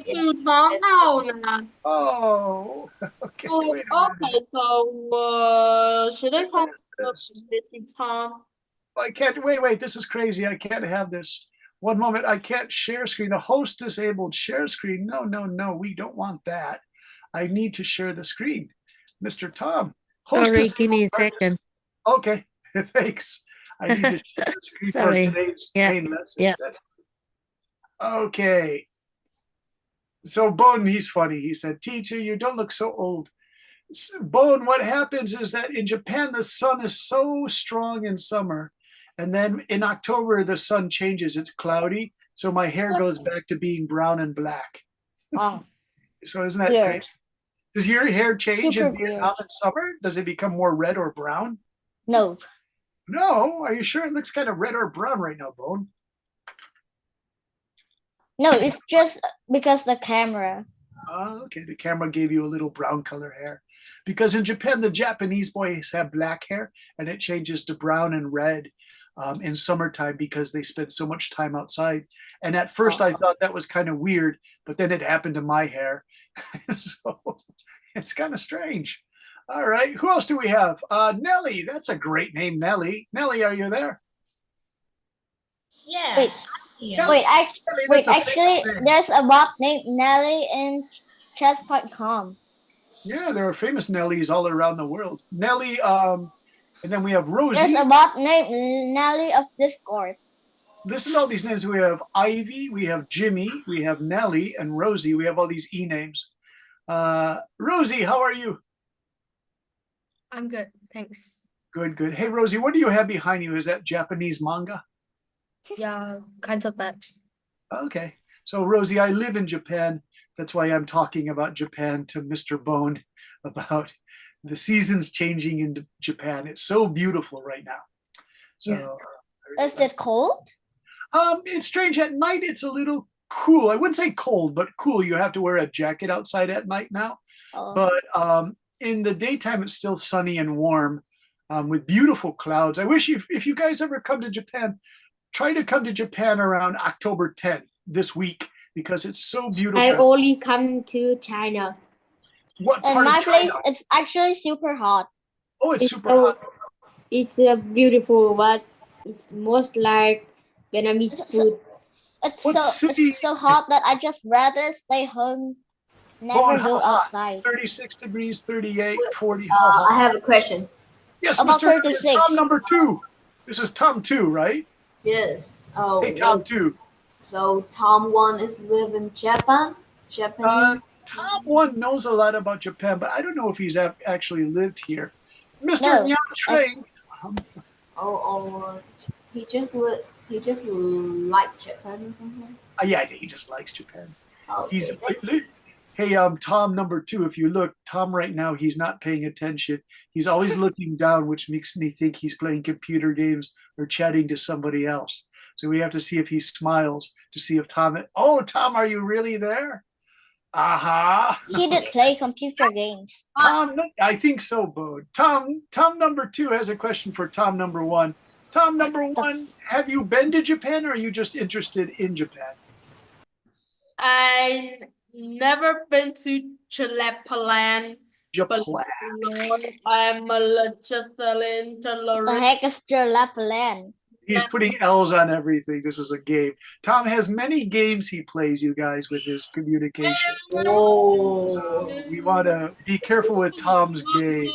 to Tom now. Oh, okay. Wait a minute. Okay, so should I have This. to Tom? I can't. Wait. This is crazy. I can't have this. One moment. I can't share screen. The host disabled share screen. No. We don't want that. I need to share the screen. Mr. Tom, host Sorry, give me a disabled. second. Okay. Thanks. I need to share the screen for Sorry. today's Yeah. main lesson. Yeah. Okay. So Bone, he's funny. He said, "Teacher, you don't look so old." Bone, what happens is that in Japan, the sun is so strong in summer. And then in October, the sun changes. It's cloudy. So my hair goes back to being brown and black. Wow. So isn't that Weird. great? Does your hair change Super in Vietnam in summer? Does it become more red or brown? No. No. Are you sure it looks kind of red or brown right now, Bone? No, it's just because the camera. Okay, the camera gave you a little brown color hair. Because in Japan, the Japanese boys have black hair and it changes to brown and red in summertime because they spend so much time outside. And at first I thought that was kind of weird, but then it happened to my hair. So it's kind of strange. All right, who else do we have? Nellie, that's a great name, Nellie. Nellie, are you there? Yeah. Wait. Yeah. Actually, there's a bot named Nelly in chess.com. Yeah, there are famous Nellies all around the world. Nellie, and then we have Rosie. There's a bot named Nelly of Discord. Listen to all these names. We have Ivy, we have Jimmy, we have Nellie, and Rosie. We have all these E names. Rosie, how are you? I'm good, thanks. Good. Hey, Rosie, what do you have behind you? Is that Japanese manga? Yeah, kinds of that. Okay. So, Rosie, I live in Japan. That's why I'm talking about Japan to Mr. Bone about the seasons changing in Japan. It's so beautiful right now. So, Is it cold? It's strange. At night, it's a little cool. I wouldn't say cold, but cool. You have to wear a jacket outside at night now. Oh. But in the daytime, it's still sunny and warm with beautiful clouds. I wish if you guys ever come to Japan, try to come to Japan around October 10th this week because it's so beautiful. I only come to China. What In part my of China? place, it's actually super hot. Oh, it's super hot. It's beautiful, but it's most like Vietnamese food. It's so hot that I just rather stay home, never go outside. 36 degrees, 38, 40. I have a question. Yes, About Mr. 36. Tom number 2. This is Tom 2, right? Yes. Oh. Hey, Tom 2. So Tom 1 is live in Japan? Japanese? Tom 1 knows a lot about Japan, but I don't know if he's actually lived here. Mr. No. Yang Shuang. Or he just like Japan or something? Yeah, I think he just likes Japan. Okay. Hey, Tom number 2, if you look, Tom right now, he's not paying attention. He's always looking down, which makes me think he's playing computer games or chatting to somebody else. So we have to see if he smiles to see if Tom, Tom, are you really there? Aha. He did play computer games. Tom, I think so, Bode. Tom number 2 has a question for Tom number 1. Tom number 1, have you been to Japan or are you just interested in Japan? I never been to Japan. Japan. I'm just What the heck is Japan? He's putting L's on everything. This is a game. Tom has many games he plays, you guys, with his communication. Oh. So we want to be careful with Tom's game.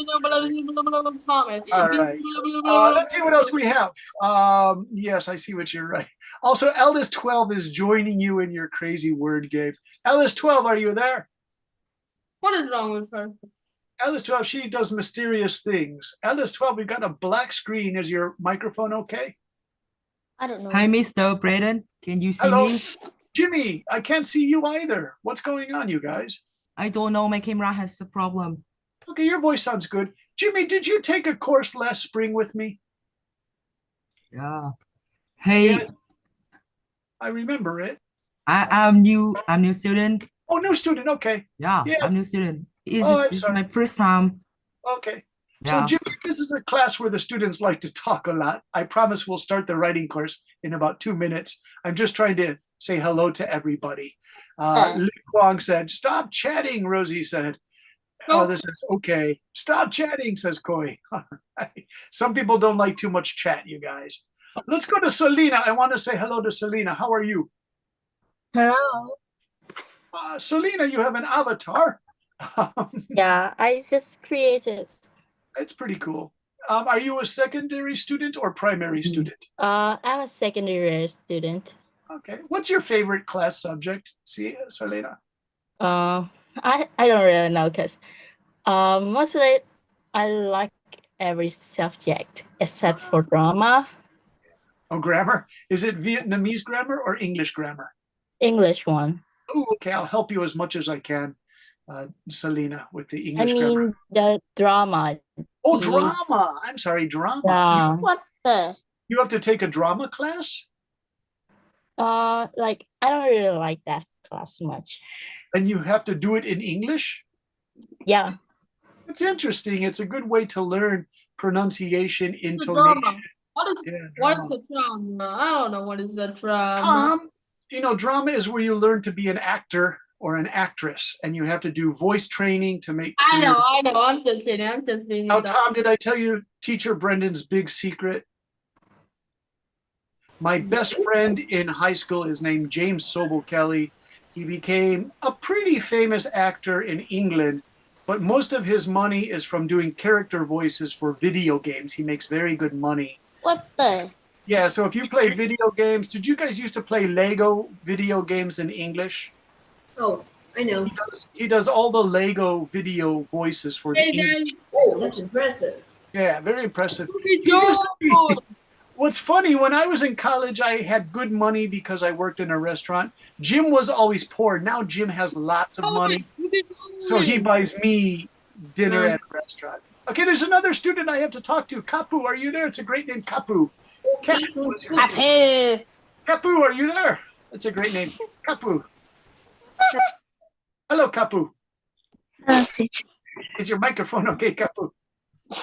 All right. So, let's see what else we have. Yes, I see what you're right. Also, Eldest 12 is joining you in your crazy word game. Eldest 12, are you there? What is wrong with her? Eldest 12, she does mysterious things. Eldest 12, we've got a black screen. Is your microphone okay? I don't know. Hi, Mr. Braden. Can you see Hello. me? Jimmy, I can't see you either. What's going on, you guys? I don't know. My camera has a problem. Okay, your voice sounds good. Jimmy, did you take a course last spring with me? Yeah. Hey, Yeah, I remember it. I'm new student. Oh, new student. Okay. Yeah, Yeah. I'm new student. It's Oh, I'm it's sorry. my first time. Okay. So, Yeah. Jim, this is a class where the students like to talk a lot. I promise we'll start the writing course in about 2 minutes. I'm just trying to say hello to everybody. Li Kwang said, "Stop chatting," Rosie said. Oh, this is okay. "Stop chatting," says Koi. Some people don't like too much chat, you guys. Let's go to Selena. I want to say hello to Selena. How are you? Hello. Selena, you have an avatar. Yeah, I just created. It's pretty cool. Are you a secondary student or primary student? I'm a secondary student. Okay. What's your favorite class subject? See, Selena? I don't really know because mostly I like every subject except for drama, Oh, grammar. Is it Vietnamese grammar or English grammar? English one. Oh, okay. I'll help you as much as I can, Selena, with the I English grammar. mean the drama. Oh, the- drama. I'm sorry, drama. Yeah. What the? You have to take a drama class? Like I don't really like that class much. And you have to do it in English? Yeah. It's interesting. It's a good way to learn pronunciation, The intonation. drama. What is Yeah, what drama. is a drama? I don't know what is a drama. Drama is where you learn to be an actor or an actress, and you have to do voice training to make I clear. know. I'm just kidding. I'm just being. Now, Tom, did I tell you teacher Brendan's big secret? My best friend in high school is named James Sobel Kelly. He became a pretty famous actor in England, but most of his money is from doing character voices for video games. He makes very good money. What the? Yeah, so if you play video games, did you guys used to play Lego video games in English? Oh, I know. He does all the Lego video voices for the Hey, English. oh, that's impressive. Yeah, very impressive. Look He used to be- at What's funny, when I was in college, I had good money because I worked in a restaurant. Jim was always poor. Now Jim has lots of money, so he buys me dinner at a restaurant. Okay, there's another student I have to talk to. Kapu, are you there? It's a great name, Kapu. Happy. Kapu, are you there? That's a great name. Kapu. Hello, Kapu. Is your microphone okay, Kapu?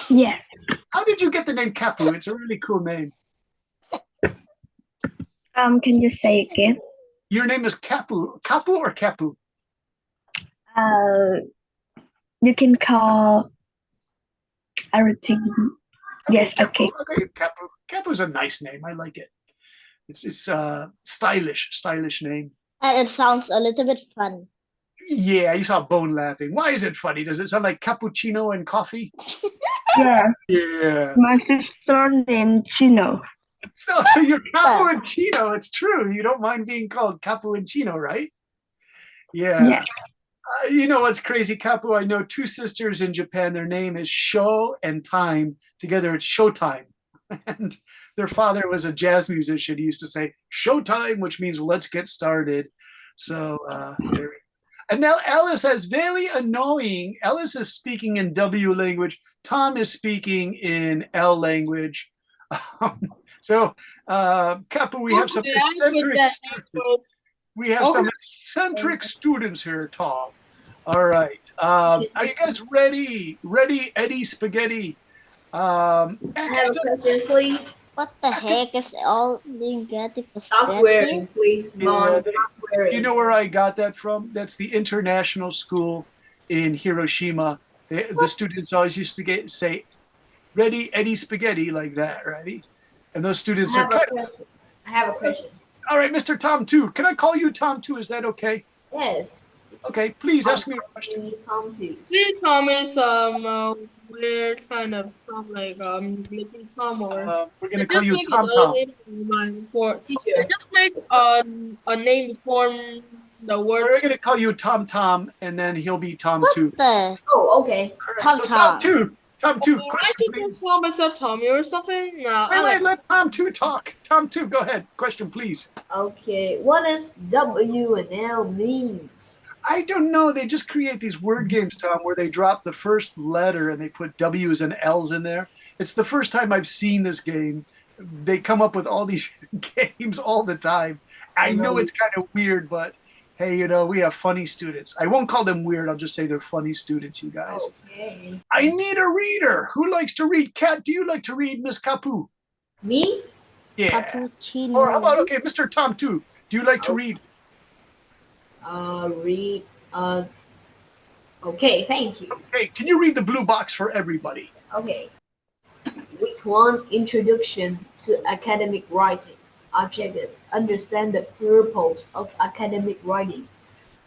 Yes. How did you get the name Kapu? It's a really cool name. Can you say again? Your name is Kapu. Kapu or Kapu? You can call everything. Yes, okay. Okay, Kapu. Kapu's a nice name. I like it. It's stylish name. And it sounds a little bit fun. Yeah, you saw Bone laughing. Why is it funny? Does it sound like cappuccino and coffee? Yes. Yeah. My sister named Chino. So you're Capu and Chino. It's true. You don't mind being called Capu and Chino, right? Yeah. Yes. You know what's crazy, Capu? I know two sisters in Japan. Their name is Show and Time. Together, it's Showtime. And their father was a jazz musician. He used to say Showtime, which means let's get started. So, and now Alice is very annoying. Alice is speaking in W language. Tom is speaking in L language. Capu, we have some eccentric students. We have some eccentric students here, Tom. All right. Are you guys ready? Ready, Eddie Spaghetti? I have a question, please. What the heck is all negative Stop swearing, please. Mom, stop swearing. You know where I got that from? That's the international school in Hiroshima. The students always used to say, ready, Eddie Spaghetti, like that, ready? And those students I have a question. All right, Mr. Tom 2. Can I call you Tom 2? Is that okay? Yes. Okay, please ask me a question. Tom too. Please tell me some weird kind of stuff like Little Tom or. We're gonna call you Tom Tom. Teacher. Just make a name form the word. We're gonna call you Tom Tom, and then he'll be Tom 2. The Oh, okay. Right, so Tom 2. Tom 2. I Question, can please. just call myself Tommy or something. No, Wait, let Tom 2 talk. Tom 2, go ahead. Question, please. Okay, what does W and L means? I don't know. They just create these word games, Tom, where they drop the first letter and they put W's and L's in there. It's the first time I've seen this game. They come up with all these games all the time. I know it's kind of weird, but Hey, you know, we have funny students. I won't call them weird. I'll just say they're funny students, you guys. Okay. I need a reader. Who likes to read? Kat, do you like to read, Miss Kapu? Me? Yeah. Cappuccino. Or how about, okay, Mr. Tom, too. Do you like to read? Read. Okay, thank you. Okay, can you read the blue box for everybody? Okay. Week 1 Introduction to Academic Writing. Objective: understand the purpose of academic writing.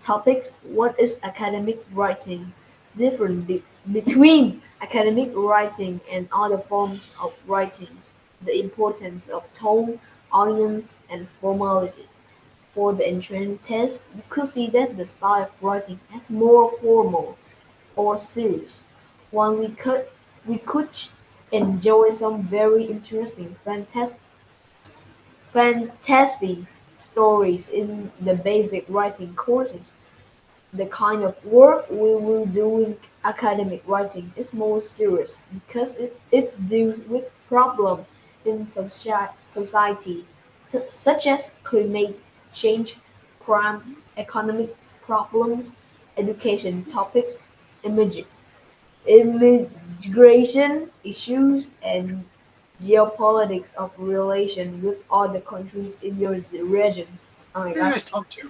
Topics: what is academic writing? Difference between academic writing and other forms of writing. The importance of tone, audience, and formality. For the entrance test, you could see that the style of writing is more formal or serious. While we could enjoy some very interesting fantasy stories in the basic writing courses. The kind of work we will do in academic writing is more serious because it deals with problems in society, such as climate change, crime, economic problems, education topics, immigration issues, and geopolitics of relation with other countries in your region. Oh my Very gosh. nice, Tom, too.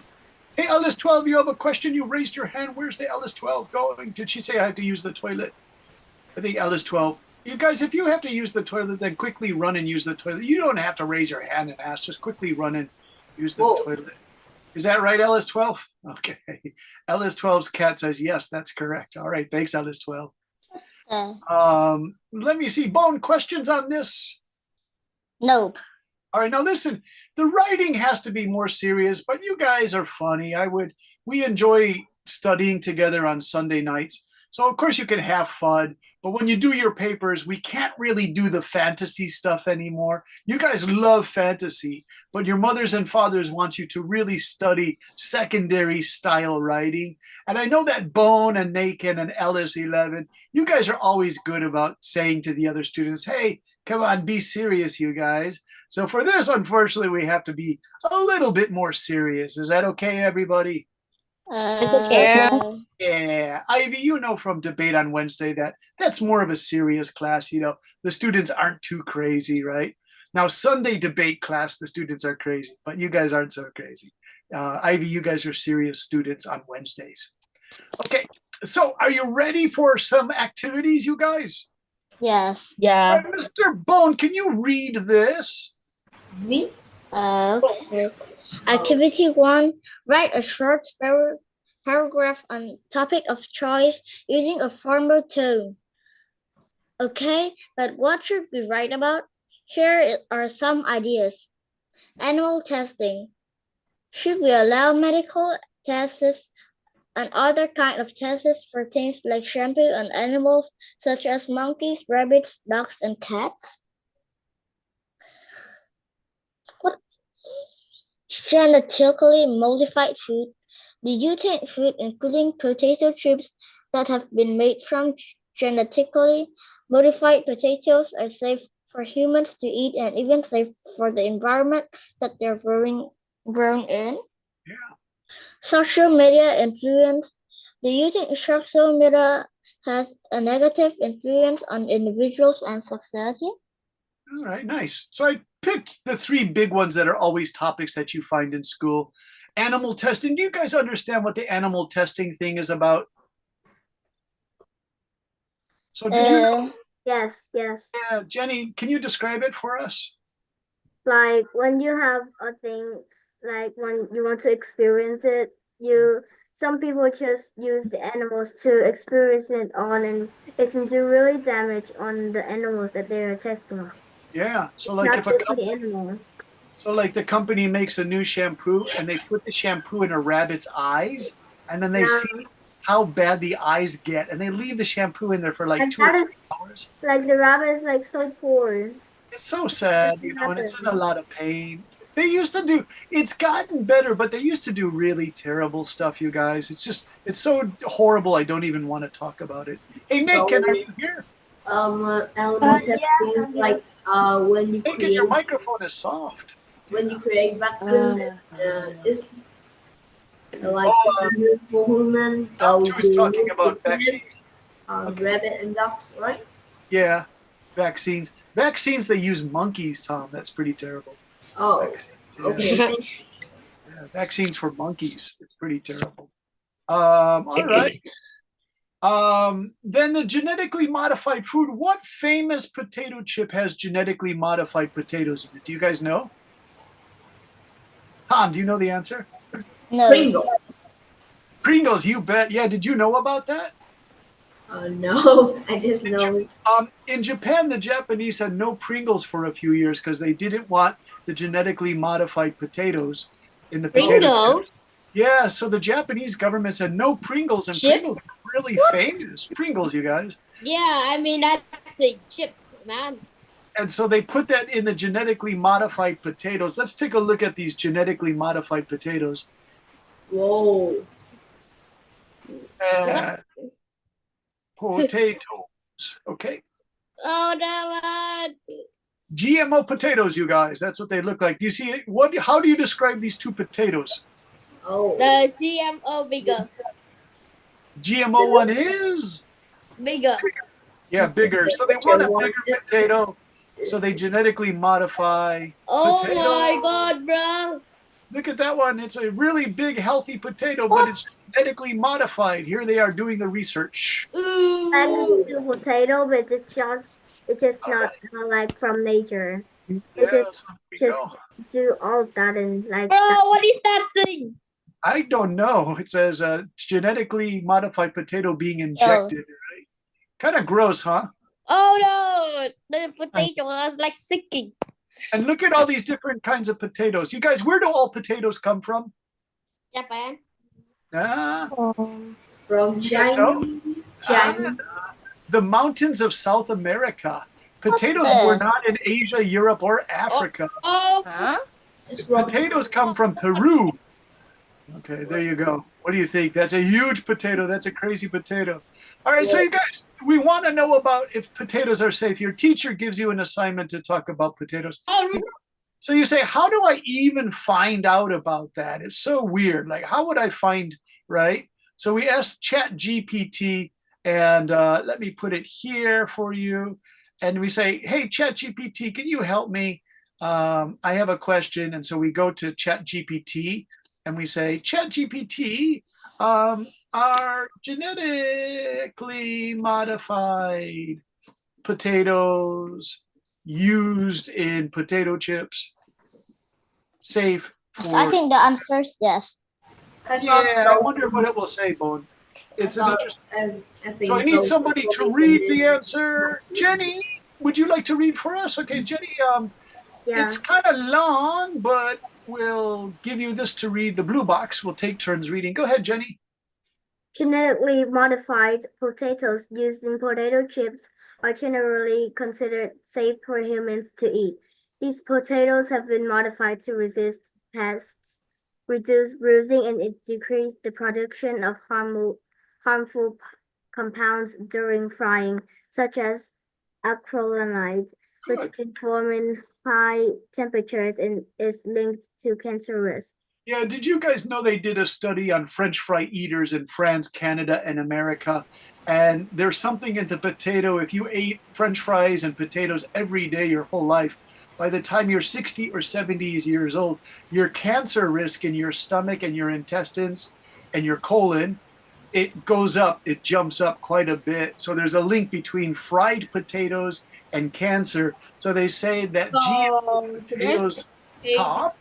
Hey, LS12, you have a question? You raised your hand. Where's the LS12 going? Did she say I had to use the toilet? I think LS12. You guys, if you have to use the toilet, then quickly run and use the toilet. You don't have to raise your hand and ask. Just quickly run and use the Whoa. toilet. Is that right, LS12? Okay. LS12's cat says, yes, that's correct. All right. Thanks, LS12. Let me see. Bone, questions on this? Nope. All right, now listen, the writing has to be more serious, but you guys are funny. We enjoy studying together on Sunday nights. So of course you can have fun, but when you do your papers, we can't really do the fantasy stuff anymore. You guys love fantasy, but your mothers and fathers want you to really study secondary style writing. And I know that Bone and Nakin and LS11, you guys are always good about saying to the other students, hey, come on, be serious, you guys. So for this, unfortunately, we have to be a little bit more serious. Is that okay, everybody? It's okay. Yeah, Ivy, you know from debate on Wednesday that that's more of a serious class. You know, the students aren't too crazy, right? Now, Sunday debate class, the students are crazy, but you guys aren't so crazy. Ivy, you guys are serious students on Wednesdays. Okay, so are you ready for some activities, you guys? Yes. All Yeah. right, Mr. Bone, can you read this? Me? Okay. Activity 1. Write a short paragraph on topic of choice using a formal tone. Okay, but what should we write about? Here are some ideas. Animal testing. Should we allow medical tests and other kind of tests for things like shampoo on animals such as monkeys, rabbits, dogs, and cats? What genetically modified food? Do you think food, including potato chips that have been made from genetically modified potatoes, are safe for humans to eat and even safe for the environment that they're grown in? Yeah. Social media influence. Do you think social media has a negative influence on individuals and society? All right, nice. So I picked the three big ones that are always topics that you find in school. Animal testing. Do you guys understand what the animal testing thing is about? So did you know? Yes, yes. Yeah, Jenny, can you describe it for us? Like when you have a thing, like when you want to experience it, some people just use the animals to experience it on, and it can do really damage on the animals that they are testing on. Yeah. So It's like not if a good for the animal. so like the company makes a new shampoo and they put the shampoo in a rabbit's eyes and then they Yeah, see how bad the eyes get and they leave the shampoo in there for like and 2 or that 3 is hours. like the rabbit is like so poor. It's so That sad, can and it's in a happen. lot of pain. They used to do, it's gotten better, but they used to do really terrible stuff, you guys. It's so horrible, I don't even want to talk about it. Hey, Nick, So, are you here? animal testing Yeah, is I'm like here. when you Nick, and your create microphone is soft. when you create vaccines, it's Like it's dangerous for humans, so He was they talking need to about vaccines. test rabbit and ducks, right? Yeah, vaccines. Vaccines, they use monkeys, Tom. That's pretty terrible. Oh, Yeah. okay. Thank Yeah, vaccines for monkeys. It's pretty terrible. All right. Then the genetically modified food. What famous potato chip has genetically modified potatoes in it? Do you guys know? Tom, do you know the answer? No. Pringles. Pringles, you bet. Yeah, did you know about that? No, I just know. In Japan, the Japanese had no Pringles for a few years because they didn't want the genetically modified potatoes in the potato Pringles? chips. Yeah, so the Japanese government said no Pringles, and Chips? Pringles are really famous. Pringles, you guys. Yeah, I mean that's a chips, man. And so they put that in the genetically modified potatoes. Let's take a look at these genetically modified potatoes. Whoa. Potatoes. Okay. Oh no, GMO potatoes, you guys. That's what they look like. Do you see it? How do you describe these two potatoes? Oh. the GMO bigger. GMO one is Bigger. yeah, bigger. So they want a bigger potato. So they It's- genetically modify Oh potato. my god, bro. Look at that one. It's a really big, healthy potato, but it's genetically modified. Here they are doing the research. Ooh. Potato, but it's just not like from nature. Yeah, just so there we just go. do all that and like. Bro, what is that thing? I don't know. It says genetically modified potato being injected. Right? Kind of gross, huh? Oh no, the potato was like sicking. And look at all these different kinds of potatoes. You guys, where do all potatoes come from? Japan. Ah, From you guys know? China. The mountains of South America. Potatoes were not in Asia, Europe, or Africa. Oh. It's from Potatoes come from Peru. Okay, there you go. What do you think? That's a huge potato. That's a crazy potato. All right, so you guys, we want to know about if potatoes are safe. Your teacher gives you an assignment to talk about potatoes. So you say, how do I even find out about that? It's so weird. Like, how would I find, right? So we asked Chat GPT, and let me put it here for you. And we say, hey, Chat GPT, can you help me? I have a question. And so we go to Chat GPT and we say, Chat GPT, are genetically modified potatoes used in potato chips safe for? I think the answer is yes. I wonder what it will say, Bone. It's an interesting. I think So I need so. somebody to read the answer. Jenny, would you like to read for us? Okay, Jenny, Yeah. it's kind of long, but we'll give you this to read. The blue box. We'll take turns reading. Go ahead, Jenny. Genetically modified potatoes used in potato chips are generally considered safe for humans to eat. These potatoes have been modified to resist pests, reduce bruising, and decrease the production of harmful compounds during frying, such as acrylamide, which can form in high temperatures and is linked to cancer risk. Yeah, did you guys know they did a study on French fry eaters in France, Canada, and America? And there's something in the potato. If you ate French fries and potatoes every day your whole life, by the time you're 60 or 70 years old, your cancer risk in your stomach and your intestines and your colon, it goes up, it jumps up quite a bit. So there's a link between fried potatoes and cancer. So they say that GMO potatoes top.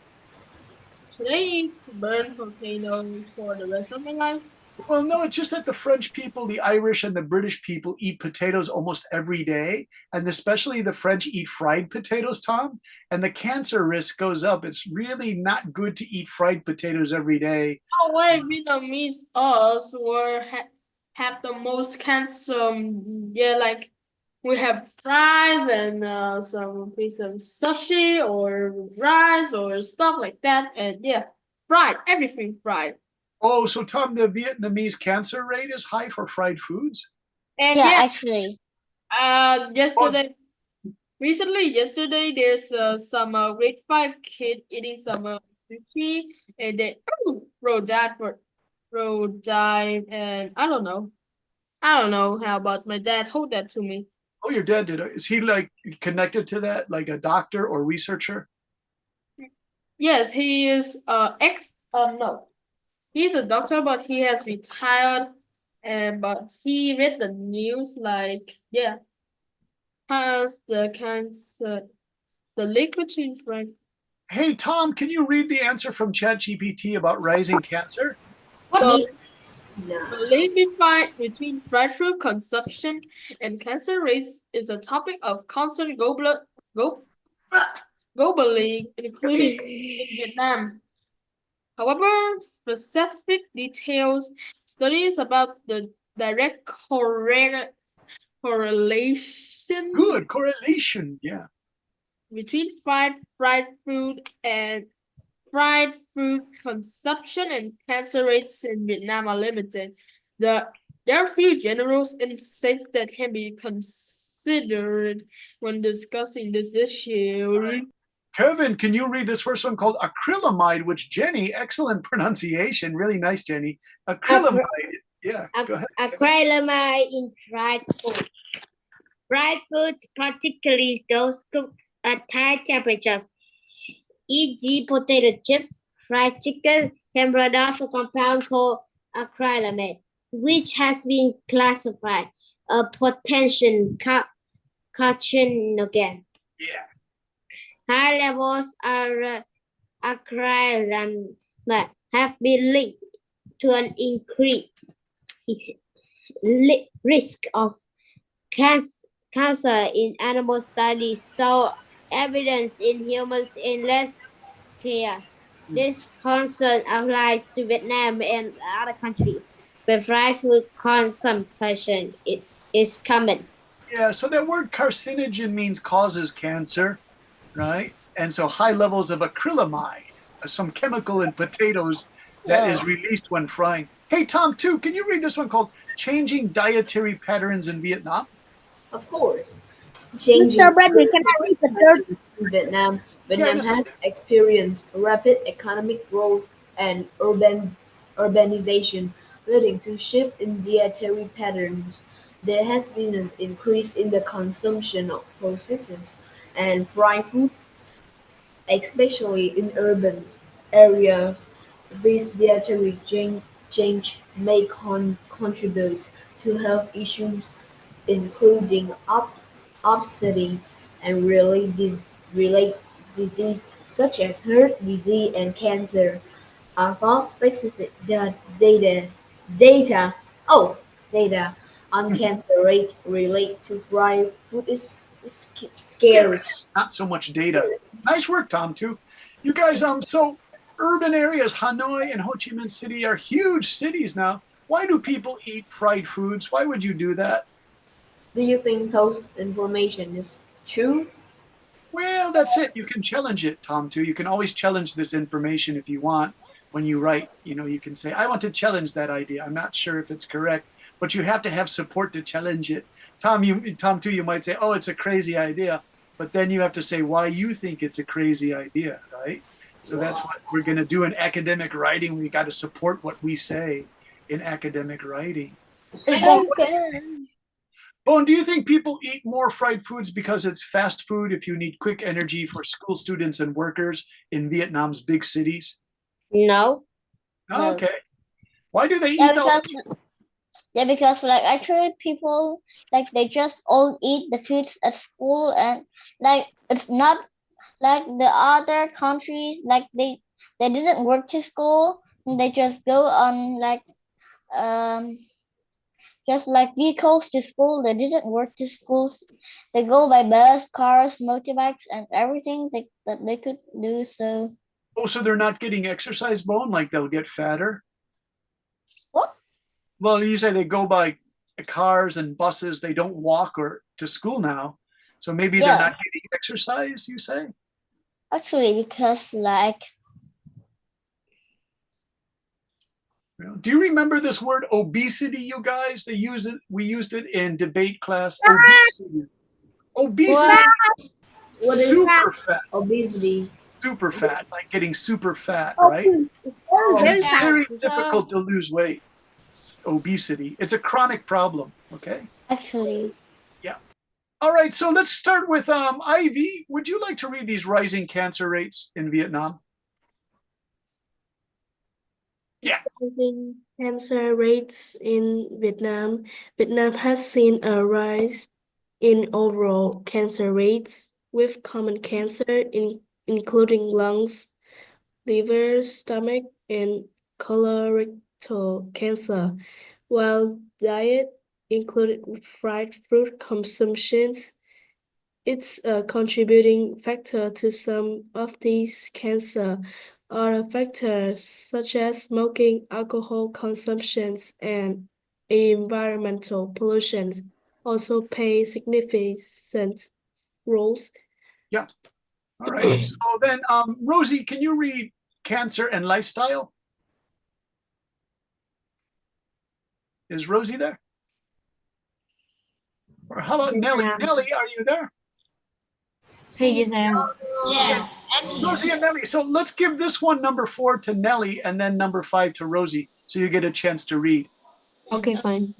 Should I eat burnt potatoes for the rest of my life? Well, no, it's just that the French people, the Irish, and the British people eat potatoes almost every day. And especially the French eat fried potatoes, Tom. And the cancer risk goes up. It's really not good to eat fried potatoes every day. Oh, wait, Vietnamese us have the most cancer. Yeah, like we have fries and some piece of sushi or rice or stuff like that. And yeah, fried, everything fried. Oh, so Tom, the Vietnamese cancer rate is high for fried foods? And Yeah, yeah, actually. yesterday, there's some grade 5 kid eating some sushi, and then road dive, and I don't know. I don't know how about my dad told that to me. Oh, your dad did. Is he like connected to that, like a doctor or researcher? Yes, he is ex no. He's a doctor but he has retired and but he read the news like has the cancer the link between Hey, Tom, can you read the answer from ChatGPT about rising cancer? What the, means no? the link between fried food consumption and cancer rates is a topic of constant globally, including in Vietnam. However, specific details, studies about the direct correlation Good correlation. Yeah. between fried food and fried food consumption and cancer rates in Vietnam are limited. There are few general insights that can be considered when discussing this issue. Kevin, can you read this first one called acrylamide, which Jenny, excellent pronunciation. Really nice, Jenny. Acrylamide. Yeah, go ahead. Acrylamide in fried foods. Fried foods, particularly those cooked at high temperatures, e.g. potato chips, fried chicken, can produce a compound called acrylamide, which has been classified a potential carcinogen. Yeah. High levels of acrylamide have been linked to an increased risk of cancer in animal studies, so evidence in humans is less clear. This concern applies to Vietnam and other countries where fried food consumption is common. Yeah, so that word carcinogen means causes cancer, right? And so high levels of acrylamide, some chemical in potatoes that is released when frying. Hey, Tom, too, can you read this one called Changing Dietary Patterns in Vietnam? Of course, changing Mr. Bradley, can I read the third? in Vietnam. Yeah, Vietnam has experienced rapid economic growth and urbanization, leading to shift in dietary patterns. There has been an increase in the consumption of processed and fried food, especially in urban areas. This dietary change may contribute to health issues including obesity and related disease such as heart disease and cancer. Although specific data oh data on cancer rate related to fried food is scarce. Not so much data. Nice work, Tom, too. You guys, so urban areas, Hanoi and Ho Chi Minh City are huge cities now. Why do people eat fried foods? Why would you do that? Do you think those information is true? Well, that's it. You can challenge it, Tom, too. You can always challenge this information if you want. When you write, you can say, I want to challenge that idea. I'm not sure if it's correct, but you have to have support to challenge it. Tom, too, you might say, oh, it's a crazy idea. But then you have to say why you think it's a crazy idea, right? So that's what we're going to do in academic writing. We got to support what we say in academic writing. Hey, Bone, do you think people eat more fried foods because it's fast food if you need quick energy for school students and workers in Vietnam's big cities? No. Oh, okay. Why do they Yeah, eat all? because like actually people like they just all eat the foods at school, and like it's not like the other countries, like they didn't work to school, and they just go on like um just like vehicles to school. They didn't work to schools. They go by bus, cars, motorbikes, and everything that they could do. So Oh, so they're not getting exercise, Bone? Like they'll get fatter? what? Well, you say they go by cars and buses. They don't walk or to school now. So maybe they're Yeah, not getting exercise, you say? actually, because like Do you remember this word obesity, you guys? They use it. We used it in debate class. Obesity. Obesity means What is super fat. obesity? Super fat, like getting super fat, right? And very it's fast. very difficult to lose weight. Obesity. It's a chronic problem. Okay. Actually. Yeah. All right. So let's start with Ivy. Would you like to read these rising cancer rates in Vietnam? Yeah. Cancer rates in Vietnam. Vietnam has seen a rise in overall cancer rates, with common cancer including lungs, liver, stomach, and colorectal cancer, while diet included fried fruit consumptions. It's a contributing factor to some of these cancer. Other factors such as smoking, alcohol consumptions, and environmental pollution also play significant roles. Yeah. All right. So then, Rosie, can you read cancer and lifestyle? Is Rosie there? Or how about Nellie? Nellie, are you there? Yeah, I'm here. Rosie and Nellie. So let's give this one number 4 to Nellie and then number 5 to Rosie, so you get a chance to read. Okay, fine.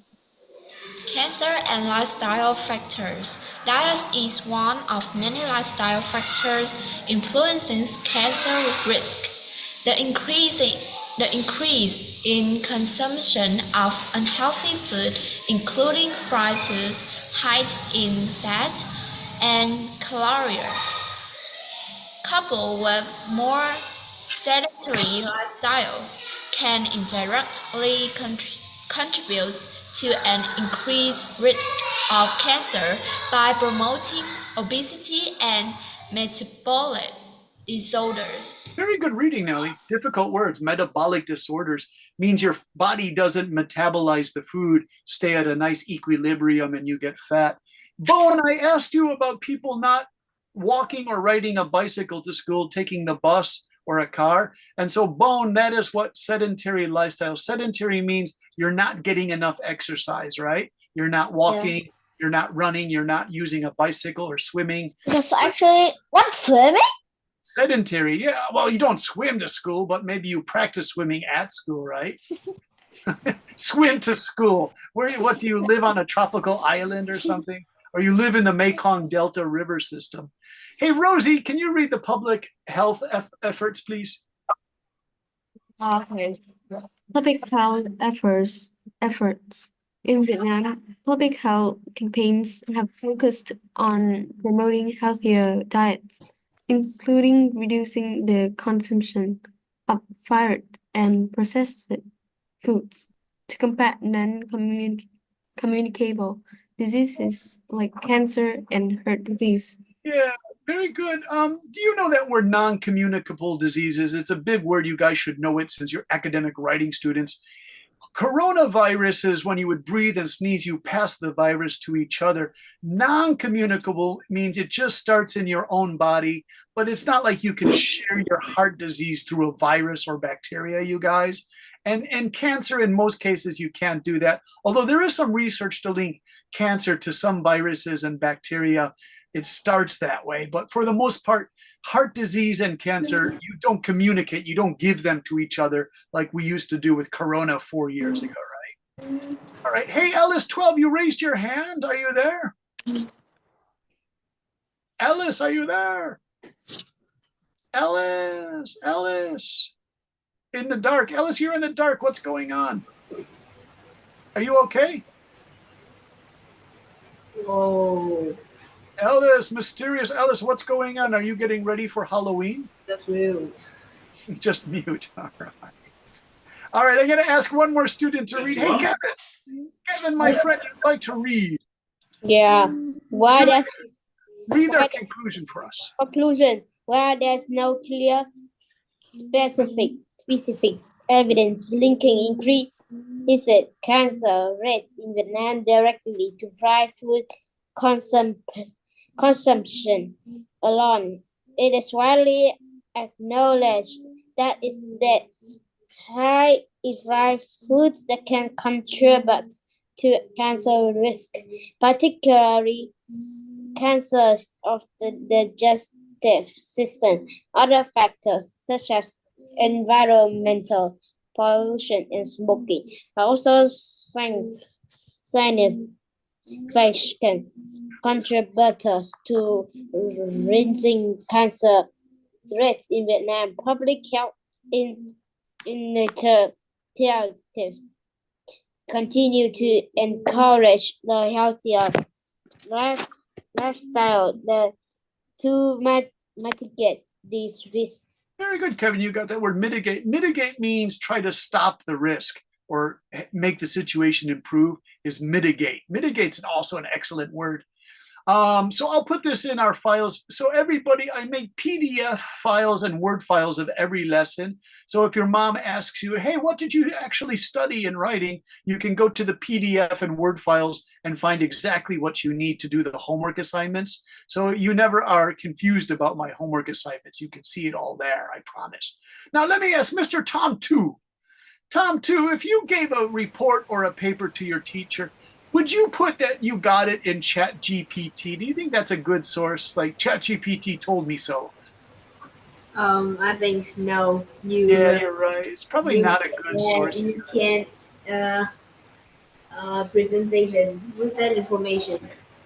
Cancer and lifestyle factors. Diet is one of many lifestyle factors influencing cancer risk. The increase in consumption of unhealthy food, including fried foods, high in fat and calories, coupled with more sedentary lifestyles, can indirectly contribute to an increased risk of cancer by promoting obesity and metabolic disorders. Very good reading, Nellie. Difficult words. Metabolic disorders means your body doesn't metabolize the food, stay at a nice equilibrium, and you get fat. Bone, I asked you about people not walking or riding a bicycle to school, taking the bus or a car. And so, Bone, that is what sedentary lifestyle. Sedentary means you're not getting enough exercise, right? You're not walking, you're not running, you're not using a bicycle or swimming. That's actually what swimming? Sedentary, yeah. Well, you don't swim to school, but maybe you practice swimming at school, right? Swim to school. What do you live on a tropical island or something? Or you live in the Mekong Delta River system? Hey, Rosie, can you read the public health efforts, please? Okay. Public health efforts. In Vietnam, public health campaigns have focused on promoting healthier diets, including reducing the consumption of fried and processed foods to combat non-communicable diseases like cancer and heart disease. Yeah, very good. Do you know that word non-communicable diseases? It's a big word. You guys should know it since you're academic writing students. Coronavirus is when you would breathe and sneeze, you pass the virus to each other. Non-communicable means it just starts in your own body, but it's not like you can share your heart disease through a virus or bacteria, you guys. And cancer, in most cases, you can't do that. Although there is some research to link cancer to some viruses and bacteria. It starts that way. But for the most part, heart disease and cancer, you don't communicate. You don't give them to each other like we used to do with Corona 4 years ago, right? All right. Hey, Ellis 12, you raised your hand. Are you there? Ellis, are you there? Ellis. In the dark. Ellis, you're in the dark. What's going on? Are you okay? Whoa, Ellis, mysterious Ellis, what's going on? Are you getting ready for Halloween? that's rude. Just mute. All right. All right, I'm going to ask one more student to read. Hey, Kevin. Kevin, my friend, you'd like to read. Yeah. Why there's Read their conclusion for us. conclusion? Where there's no clear specific evidence linking increased cancer rates in Vietnam directly to fried food consumption alone. It is widely acknowledged that high in fried foods that can contribute to cancer risk, particularly cancers of the digestive system. Other factors such as environmental pollution and smoking are also significant contributors to raising cancer rates in Vietnam. Public health initiatives continue to encourage the healthier life, lifestyle to mitigate these risks. Very good, Kevin. You got that word mitigate. Mitigate means try to stop the risk or make the situation improve, is mitigate. Mitigate's also an excellent word. So I'll put this in our files. So everybody, I make PDF files and Word files of every lesson. So if your mom asks you, hey, what did you actually study in writing? You can go to the PDF and Word files and find exactly what you need to do the homework assignments. So you never are confused about my homework assignments. You can see it all there, I promise. Now let me ask Mr. Tom 2. Tom 2, if you gave a report or a paper to your teacher, would you put that you got it in ChatGPT? Do you think that's a good source? Like ChatGPT told me so. I think no. Yeah, you're right. It's probably not a good source. You can't presentation with that information.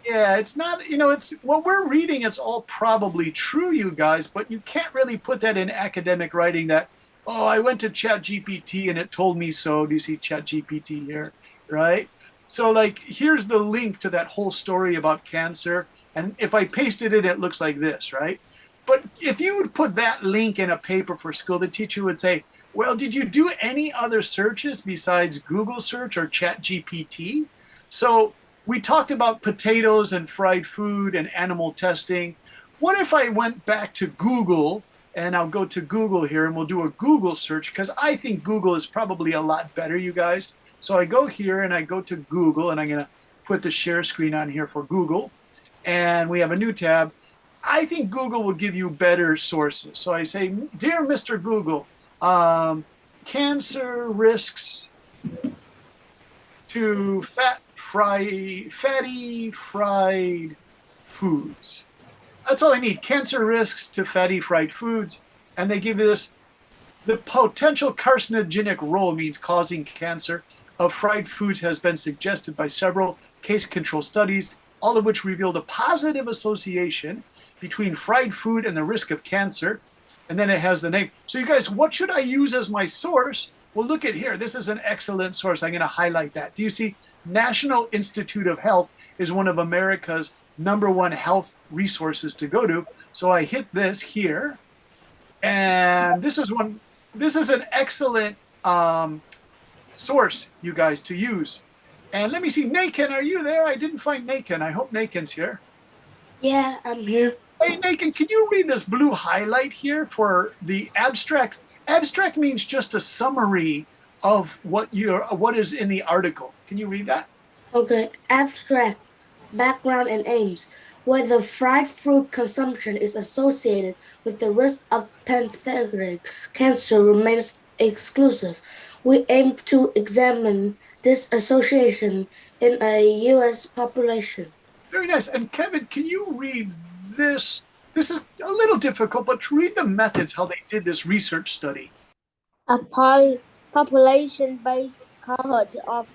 Yeah, it's not, it's what we're reading, it's all probably true, you guys, but you can't really put that in academic writing that, oh, I went to ChatGPT and it told me so. Do you see ChatGPT here? Right? So, like, here's the link to that whole story about cancer. And if I pasted it, it looks like this, right? But if you would put that link in a paper for school, the teacher would say, well, did you do any other searches besides Google search or ChatGPT? So we talked about potatoes and fried food and animal testing. What if I went back to Google, and I'll go to Google here and we'll do a Google search, because I think Google is probably a lot better, you guys. So I go here and I go to Google, and I'm going to put the share screen on here for Google. And we have a new tab. I think Google will give you better sources. So I say, dear Mr. Google, cancer risks to fatty fried foods. That's all I need. Cancer risks to fatty fried foods. And they give you this. The potential carcinogenic role, means causing cancer, of fried foods has been suggested by several case control studies, all of which revealed a positive association between fried food and the risk of cancer. And then it has the name. So you guys, what should I use as my source? Well, look at here. This is an excellent source. I'm going to highlight that. Do you see? National Institute of Health is one of America's #1 health resources to go to. So I hit this here. And this is an excellent source, you guys, to use. And let me see, Nakin, are you there? I didn't find Nakin. I hope Nakin's here. Yeah, I'm here. Hey, Nakin, can you read this blue highlight here for the abstract? Abstract means just a summary of what is in the article. Can you read that? Okay, abstract, background and aims. Whether fried food consumption is associated with the risk of pancreatic cancer remains exclusive. We aim to examine this association in a U.S. population. Very nice. And Kevin, can you read this? This is a little difficult, but read the methods, how they did this research study. A population-based cohort of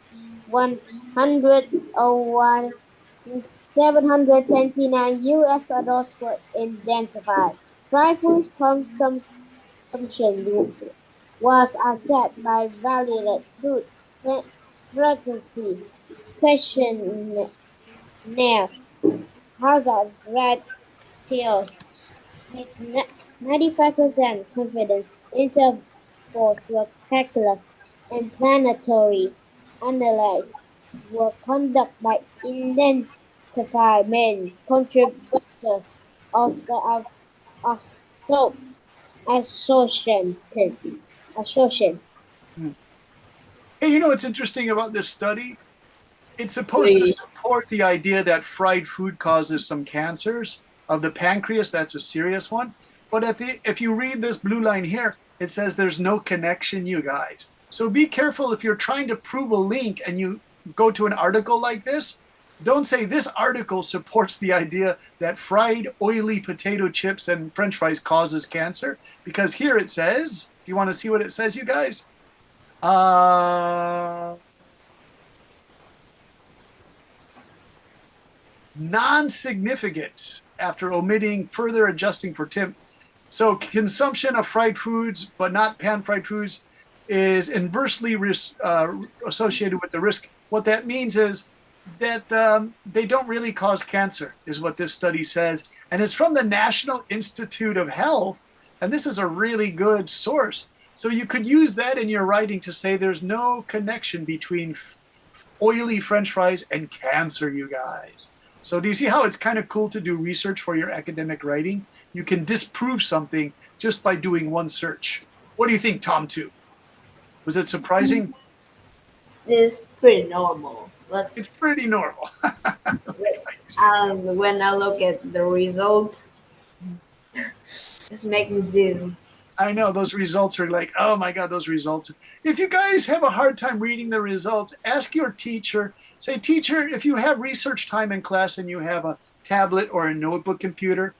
729 U.S. adults were identified. Fried food consumption was assessed by valid food frequency questionnaire, hazard ratios with 95% confidence intervals were calculated, and planetary analyses were conducted by identify main contributors of the association. Hey, you know what's interesting about this study? It's supposed to support the idea that fried food causes some cancers of the pancreas. That's a serious one. But if you read this blue line here, it says there's no connection, you guys. So be careful if you're trying to prove a link and you go to an article like this. Don't say this article supports the idea that fried oily potato chips and french fries causes cancer, because here it says, do you want to see what it says, you guys? Non-significant after omitting further adjusting for Tim. So consumption of fried foods, but not pan-fried foods, is inversely associated with the risk. What that means is that they don't really cause cancer, is what this study says. And it's from the National Institute of Health. And this is a really good source. So you could use that in your writing to say there's no connection between oily French fries and cancer, you guys. So do you see how it's kind of cool to do research for your academic writing? You can disprove something just by doing one search. What do you think, Tom, too? Was it surprising? It's pretty normal, but It's pretty normal. when I look at the result, it's making me dizzy. I know those results are like, oh my God, those results. If you guys have a hard time reading the results, ask your teacher. Say, teacher, if you have research time in class and you have a tablet or a notebook computer,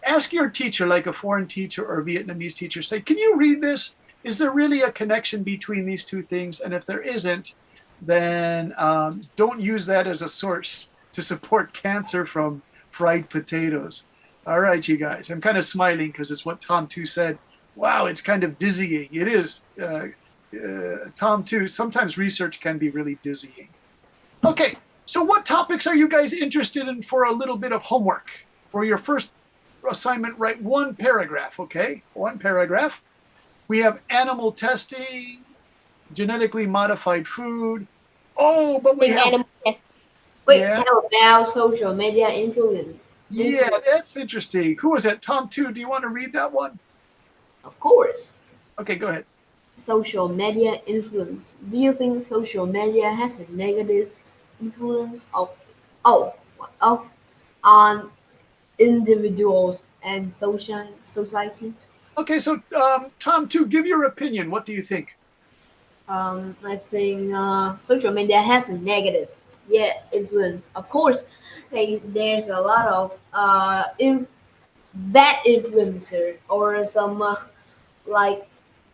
ask your teacher, like a foreign teacher or a Vietnamese teacher, say, can you read this? Is there really a connection between these two things? And if there isn't, then don't use that as a source to support cancer from fried potatoes. All right, you guys. I'm kind of smiling because it's what Tom too said. Wow, it's kind of dizzying. It is. Tom too. Sometimes research can be really dizzying. Okay, so what topics are you guys interested in for a little bit of homework? For your first assignment, write one paragraph, okay? One paragraph. We have animal testing, genetically modified food. Oh, but we have... Wait, Yeah. how about social media influence? Yeah, that's interesting. Who was that? Tom too. Do you want to read that one? Of course. Okay, go ahead. Social media influence. Do you think social media has a negative influence of on individuals and society? Okay, so Tom too, give your opinion. What do you think? I think social media has a negative, influence. Of course, there's a lot of bad influencer or some like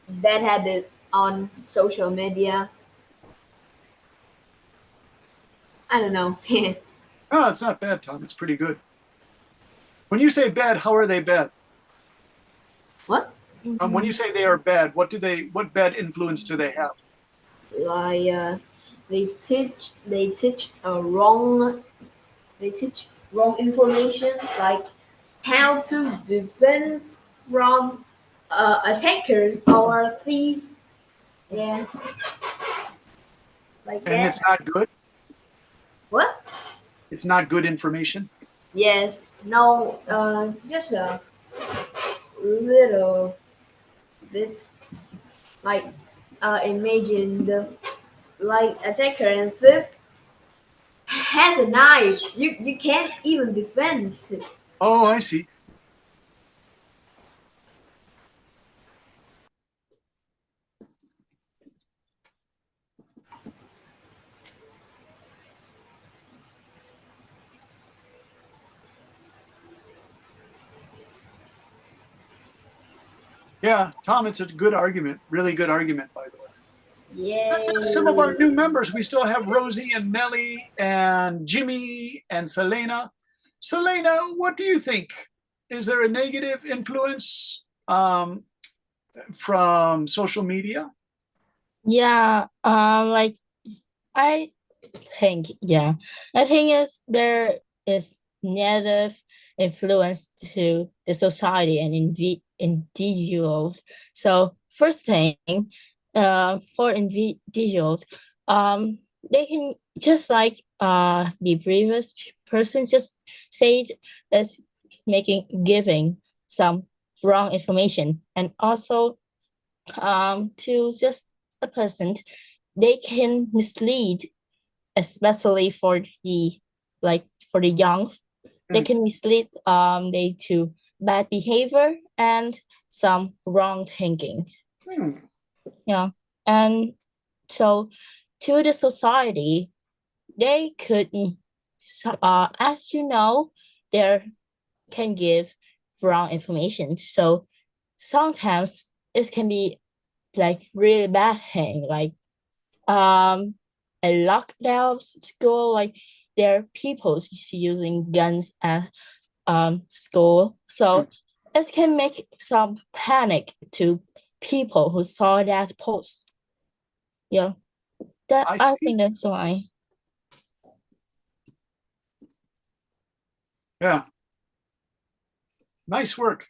bad habit on social media. I don't know. Oh, it's not bad, Tom. It's pretty good. When you say bad, how are they bad? What? When you say they are bad, what bad influence do they have? Like they teach wrong information, like how to defend from attackers or thieves. Yeah, like And that. it's not good. What? It's not good information. Yes. No. Just a little bit. Like, imagine the like attacker and thief has a knife. You can't even defend it. Oh, I see. Yeah, Tom, it's a good argument. Really good argument, by the way. Let's ask some of our new members. We still have Rosie and Nellie and Jimmy and Selena. Selena, what do you think? Is there a negative influence from social media? Yeah, like I I think there is negative influence to the society and individuals. So first thing, for individuals, they can just like the previous person just said, is giving some wrong information, and also to just a person, they can mislead, especially for the young. They can mislead they to bad behavior and some wrong thinking. Yeah. And so to the society, they could So, as you know, there can give wrong information. So sometimes it can be like really bad thing, like a lockdown school, like there are people using guns at school. So it can make some panic to people who saw that post. Yeah, that I I see. think that's why. Yeah. Nice work.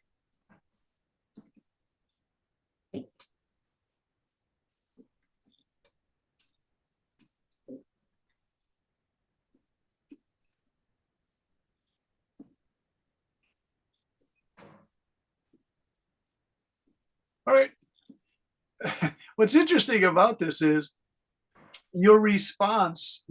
All right. What's interesting about this is your response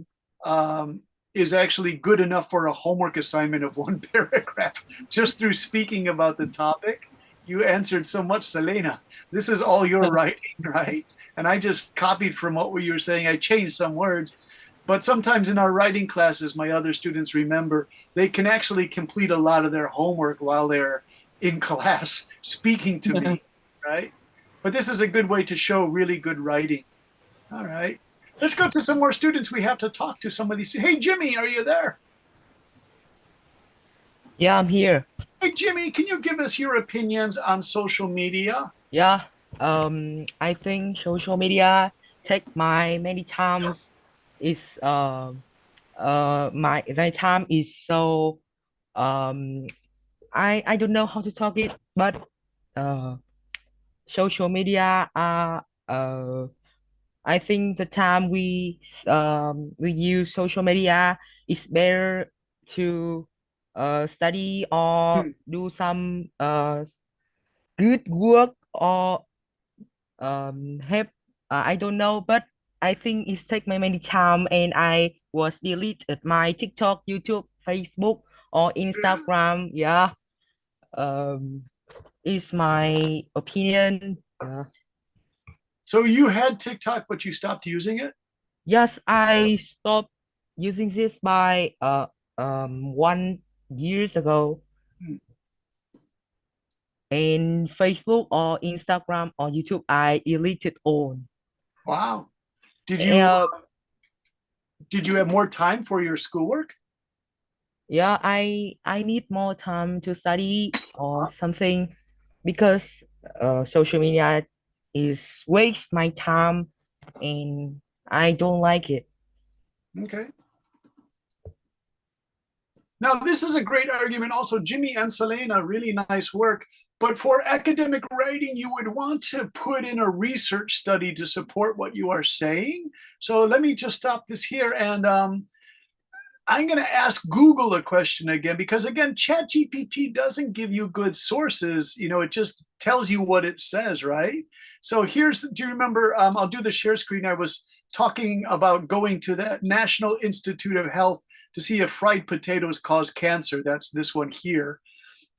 is actually good enough for a homework assignment of one paragraph just through speaking about the topic. You answered so much, Selena. This is all your writing, right? And I just copied from what you were saying. I changed some words. But sometimes in our writing classes, my other students remember they can actually complete a lot of their homework while they're in class speaking to me, right? But this is a good way to show really good writing. All right. Let's go to some more students. We have to talk to some of these. Hey, Jimmy, are you there? Yeah, I'm here. Hey, Jimmy, can you give us your opinions on social media? Yeah. I think social media take my many times is my time is so um I don't know how to talk it, but uh social media are I think the time we use social media is better to study or do some good work or help. I don't know, but I think it take my many time, and I was deleted my TikTok, YouTube, Facebook, or Instagram. Yeah, um, is my opinion. Yeah. So you had TikTok, but you stopped using it? Yes, I stopped using this by 1 years ago. And Facebook or Instagram or YouTube, I deleted all. Wow. Did you Uh, did you have more time for your schoolwork? yeah, I need more time to study or something because social media is waste my time and I don't like it. Okay. Now, this is a great argument. Also, Jimmy and Selena, really nice work. But for academic writing, you would want to put in a research study to support what you are saying. So let me just stop this here. And I'm going to ask Google a question again, because again, ChatGPT doesn't give you good sources. You know, it just tells you what it says, right? So here's, do you remember, I'll do the share screen. I was talking about going to the National Institute of Health to see if fried potatoes cause cancer. That's this one here.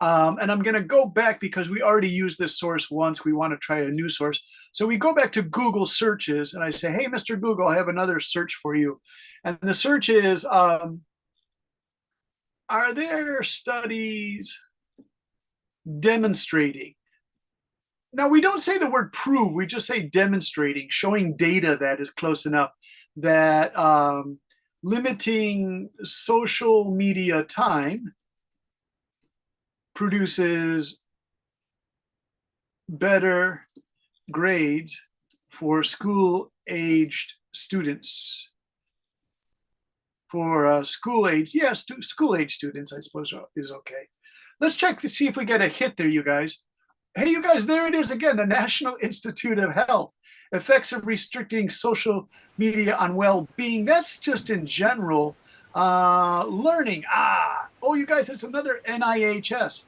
And I'm going to go back because we already used this source once. We want to try a new source. So we go back to Google searches and I say, hey, Mr. Google, I have another search for you. And the search is, are there studies demonstrating? Now, we don't say the word prove, we just say demonstrating, showing data that is close enough that limiting social media time produces better grades for school-aged students. For school-age, yes, school-age students, I suppose is okay. Let's check to see if we get a hit there, you guys. Hey, you guys, there it is again, the National Institute of Health. Effects of restricting social media on well-being. That's just in general. Learning. Oh, you guys, it's another NIHS.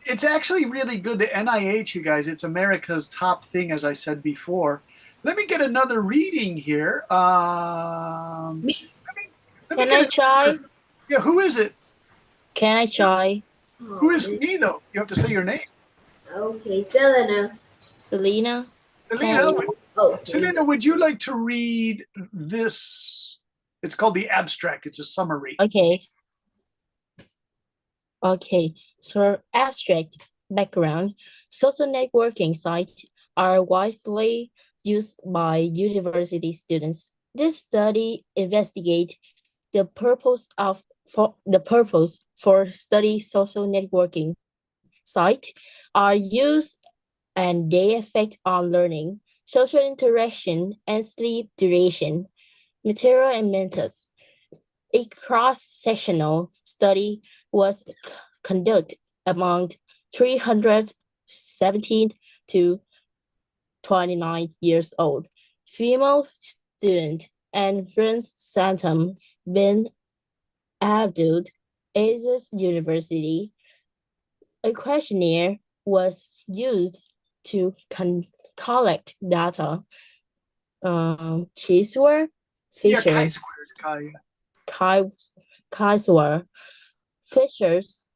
It's actually really good. The NIH, you guys, it's America's top thing, as I said before. Let me get another reading here. Can I try? Yeah, who is it? Can I try? Who is me, though? You have to say your name. Okay, Selena. Selena? Selena, Oh, Selena, would you like to read this? It's called the abstract. It's a summary. Okay. Okay, so abstract background, social networking sites are widely used by university students. This study investigate the purpose for study social networking sites are used and they affect on learning, social interaction, and sleep duration, material and methods. A cross-sectional study was conducted among 317 to 29 years old female student and Prince Santam bin Abdul Aziz University. A questionnaire was used to collect data. Chiswer, Yeah, Fisher, chi-squared, chi. Chi- Chiswer, Fisher's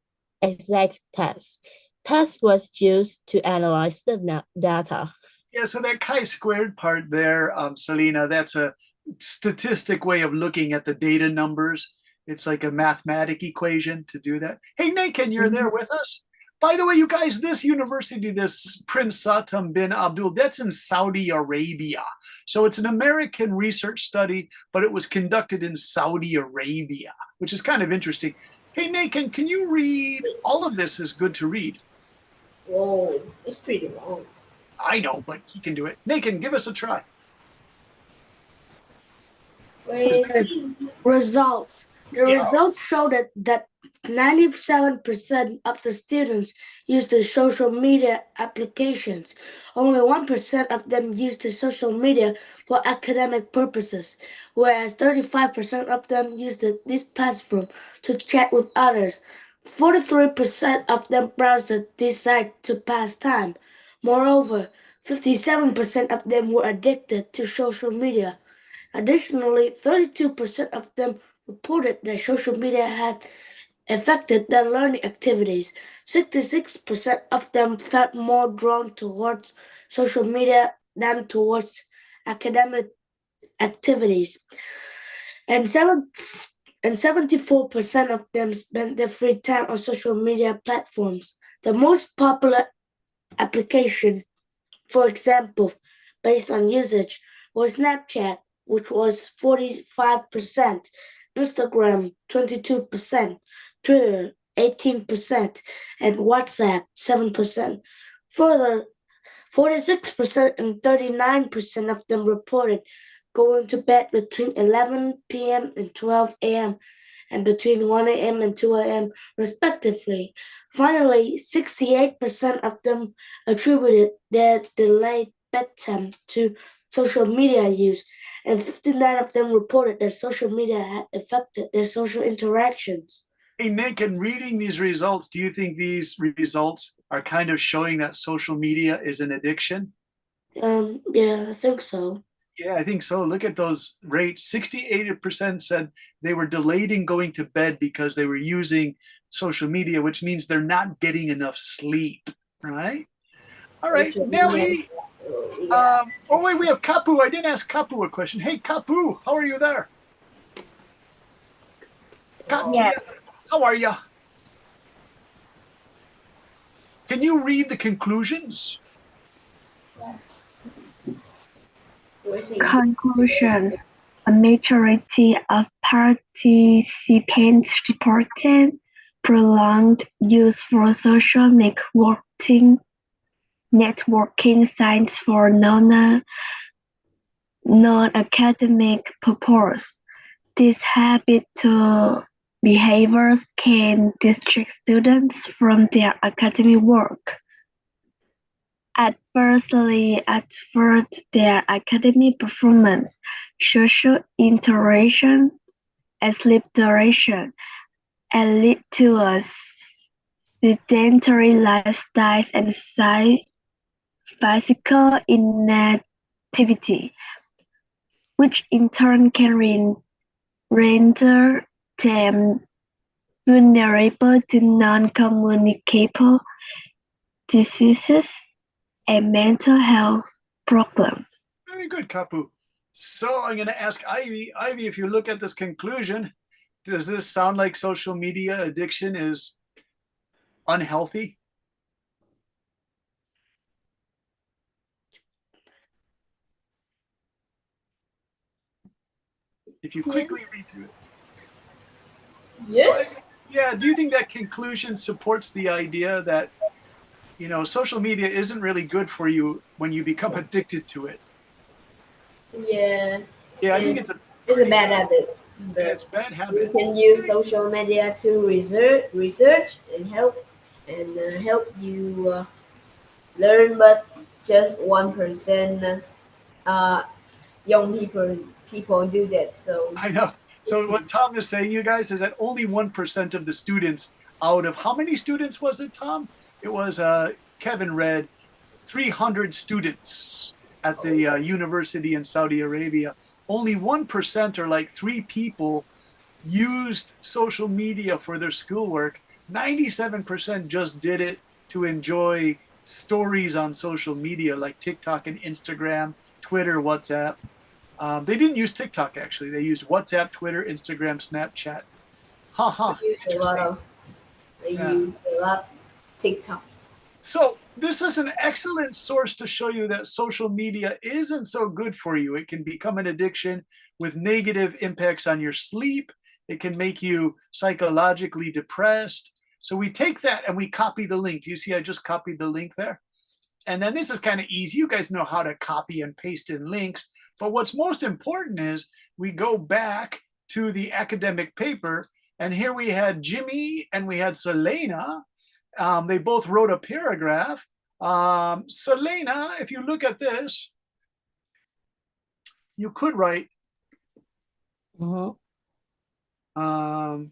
exact test. Test was used to analyze the data. Yeah, so that chi-squared part there, Selena, that's a statistic way of looking at the data numbers. It's like a mathematic equation to do that. Hey, Nakin, you're there with us? By the way, you guys, this university, this Prince Satam bin Abdul, that's in Saudi Arabia. So it's an American research study, but it was conducted in Saudi Arabia, which is kind of interesting. Hey, Nakin, can you read? All of this is good to read. Whoa, it's pretty long. I know, but he can do it. Nakin, give us a try. Results. The Yeah. results show that 97% of the students use the social media applications. Only 1% of them use the social media for academic purposes, whereas 35% of them use this platform to chat with others. 43% of them browse this site to pass time. Moreover, 57% of them were addicted to social media. Additionally, 32% of them reported that social media had affected their learning activities. 66% of them felt more drawn towards social media than towards academic activities. And 74% of them spent their free time on social media platforms. The most popular application, for example, based on usage, was Snapchat, which was 45%, Instagram 22%, Twitter 18%, and WhatsApp 7%. Further, 46% and 39% of them reported going to bed between 11 p.m. and 12 a.m. and between 1 a.m. and 2 a.m. respectively. Finally, 68% of them attributed their delayed bedtime to social media use, and 59 of them reported that social media had affected their social interactions. Hey, Nick, in reading these results, do you think these results are kind of showing that social media is an addiction? Yeah, I think so. Yeah, I think so. Look at those rates. 68% said they were delayed in going to bed because they were using social media, which means they're not getting enough sleep, right? All right, Social media. Nelly. Yeah. Oh, wait, we have Kapu. I didn't ask Kapu a question. Hey, Kapu, how are you there? Got Yes. together. How are you? Can you read the conclusions? Where's he? Conclusions. A majority of participants reported prolonged use for social networking sites for non-academic purposes. These habitual behaviors can distract students from their academic work, adversely affect their academic performance, social interaction, and sleep duration, and lead to a sedentary lifestyle and physical inactivity, which in turn can render them vulnerable to non-communicable diseases and mental health problems. Very good, Kapu. So I'm going to ask Ivy. Ivy, if you look at this conclusion, does this sound like social media addiction is unhealthy? If you quickly read through it. Yes. Yeah, do you think that conclusion supports the idea that, social media isn't really good for you when you become addicted to it? Yeah. Yeah, I think it's a It's a pretty bad good, habit, yeah, but it's a bad you habit. can use social media to research and help you learn. But just 1% uh, young people do that. So I know. it's, So what Tom is saying, you guys, is that only 1% of the students out of how many students was it, Tom? It was Kevin read 300 students at the university in Saudi Arabia. Only 1% or like 3 people used social media for their schoolwork. 97% just did it to enjoy stories on social media like TikTok and Instagram, Twitter, WhatsApp. They didn't use TikTok actually. They used WhatsApp, Twitter, Instagram, Snapchat. Ha ha. use a lot Interesting. of they Yeah. use a lot TikTok. So this is an excellent source to show you that social media isn't so good for you. It can become an addiction with negative impacts on your sleep. It can make you psychologically depressed. So we take that and we copy the link. Do you see I just copied the link there? And then this is kind of easy. You guys know how to copy and paste in links. But what's most important is we go back to the academic paper. And here we had Jimmy and we had Selena. They both wrote a paragraph. Selena, if you look at this, you could write, um,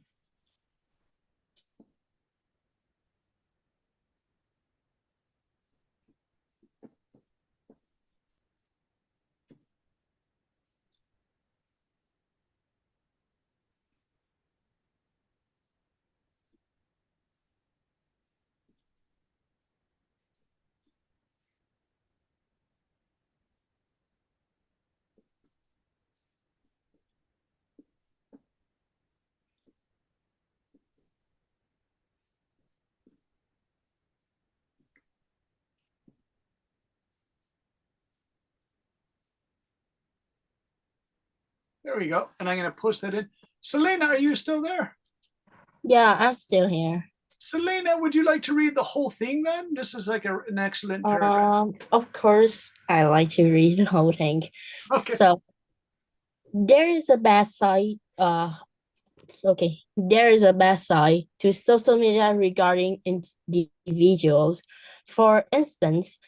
there we go. And I'm going to post that in. Selena, are you still there? Yeah, I'm still here. Selena, would you like to read the whole thing then? This is like an excellent paragraph. Of course, I like to read the whole thing. Okay. So there is a bad side. There is a bad side to social media regarding individuals. For instance,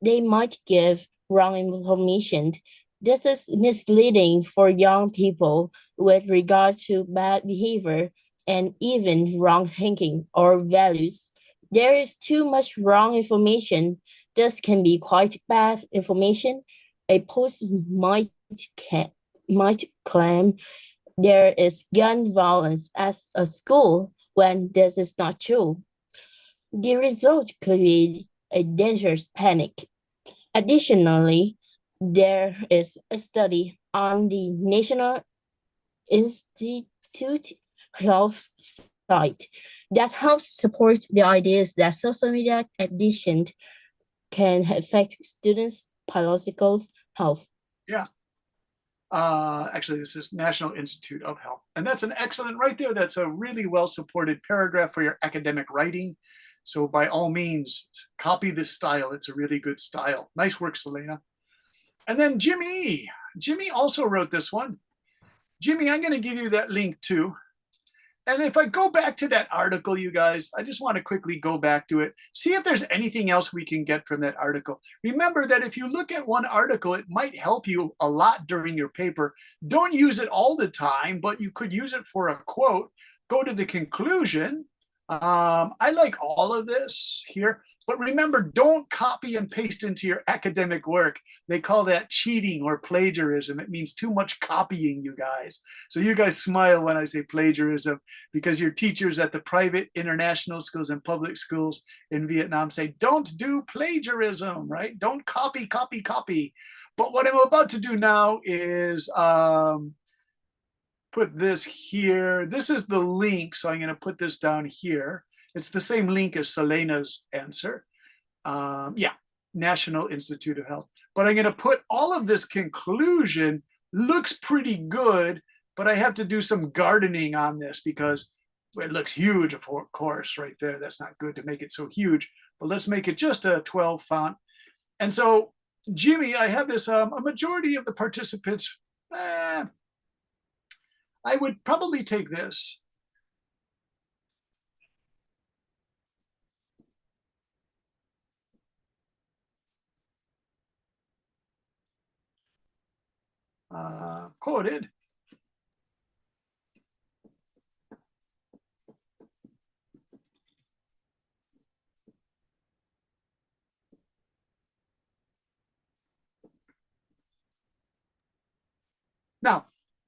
they might give wrong information. This is misleading for young people with regard to bad behavior and even wrong thinking or values. There is too much wrong information. This can be quite bad information. A post might claim there is gun violence at a school when this is not true. The result could be a dangerous panic. Additionally, there is a study on the National Institute Health site that helps support the ideas that social media addiction can affect students' psychological health. Yeah. Actually, this is National Institute of Health. And that's an excellent, right there, that's a really well-supported paragraph for your academic writing. So by all means, copy this style. It's a really good style. Nice work, Selena. And then Jimmy. Jimmy also wrote this one. Jimmy, I'm going to give you that link too. And if I go back to that article, you guys, I just want to quickly go back to it. See if there's anything else we can get from that article. Remember that if you look at one article, it might help you a lot during your paper. Don't use it all the time, but you could use it for a quote. Go to the conclusion. I like all of this here, but remember, don't copy and paste into your academic work. They call that cheating or plagiarism. It means too much copying, you guys. So you guys smile when I say plagiarism because your teachers at the private international schools and public schools in Vietnam say, don't do plagiarism, right? Don't copy, copy, copy. But what I'm about to do now is put this here. This is the link, so I'm going to put this down here. It's the same link as Selena's answer. Yeah, National Institute of Health. But I'm going to put all of this conclusion looks pretty good, but I have to do some gardening on this because it looks huge, of course, right there. That's not good to make it so huge, but let's make it just a 12 font. And so, Jimmy, I have this, a majority of the participants, I would probably take this. Quoted. Now,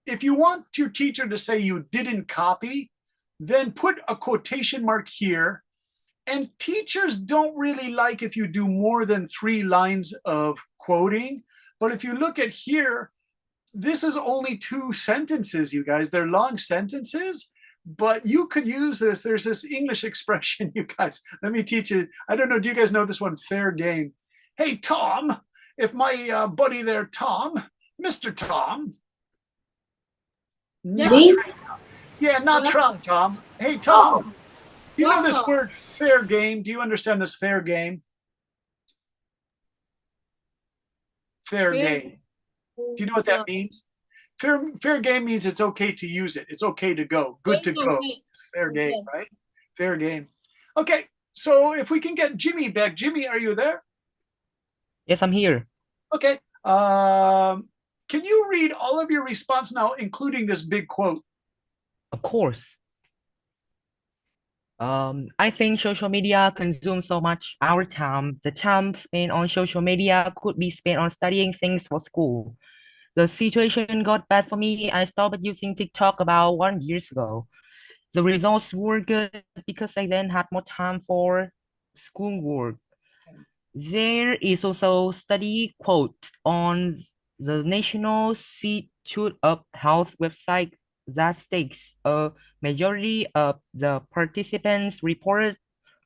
if you want your teacher to say you didn't copy, then put a quotation mark here. And teachers don't really like if you do more than 3 lines of quoting. But if you look at here, this is only 2 sentences, you guys. They're long sentences, but you could use this. There's this English expression, you guys. Let me teach you. I don't know. Do you guys know this one? Fair game. Hey, Tom, if my buddy there, Tom, Mr. Tom. Me? Yeah, not Trump, Tom. Hey, Tom, do you know this word fair game? Do you understand this fair game? Fair game. Do you know what that means? Fair game means it's okay to use it. It's okay to go. Good to go. It's fair game, right? Fair game. Okay, so if we can get Jimmy back. Jimmy, are you there? Yes, I'm here. Okay. Can you read all of your response now, including this big quote? Of course. I think social media consumes so much our time. The time spent on social media could be spent on studying things for school. The situation got bad for me. I stopped using TikTok about 1 year ago. The results were good because I then had more time for schoolwork. There is also study quote on the National Institute of Health website that states a majority of the participants reported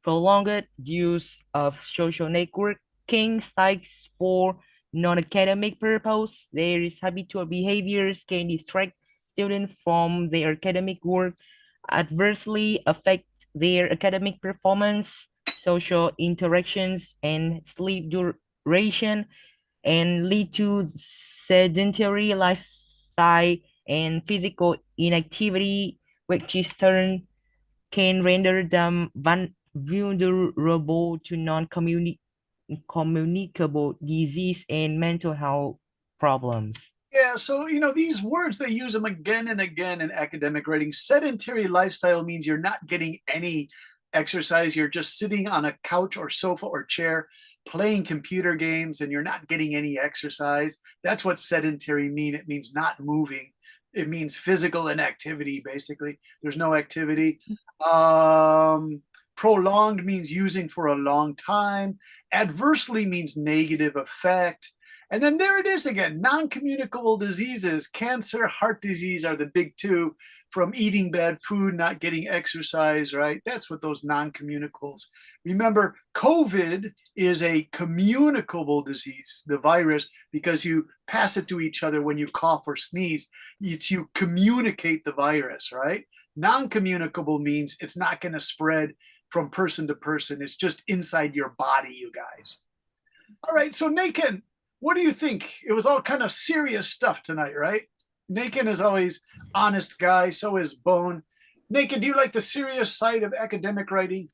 prolonged use of social networking sites for non-academic purpose. Their habitual behaviors can distract students from their academic work, adversely affect their academic performance, social interactions, and sleep duration, and lead to sedentary lifestyle and physical inactivity, which in turn can render them vulnerable to non-communicable disease and mental health problems. Yeah, so these words, they use them again and again in academic writing. Sedentary lifestyle means you're not getting any exercise. You're just sitting on a couch or sofa or chair playing computer games and you're not getting any exercise. That's what sedentary mean. It means not moving. It means physical inactivity, basically. There's no activity. Prolonged means using for a long time. Adversely means negative effect. And then there it is again, non-communicable diseases. Cancer, heart disease are the big 2 from eating bad food, not getting exercise, right? That's what those non-communicables. Remember, COVID is a communicable disease, the virus, because you pass it to each other when you cough or sneeze. You communicate the virus, right? Non-communicable means it's not going to spread from person to person. It's just inside your body, you guys. All right, so Nakin, what do you think? It was all kind of serious stuff tonight, right? Nakin is always honest guy. So is Bone. Nakin, do you like the serious side of academic writing?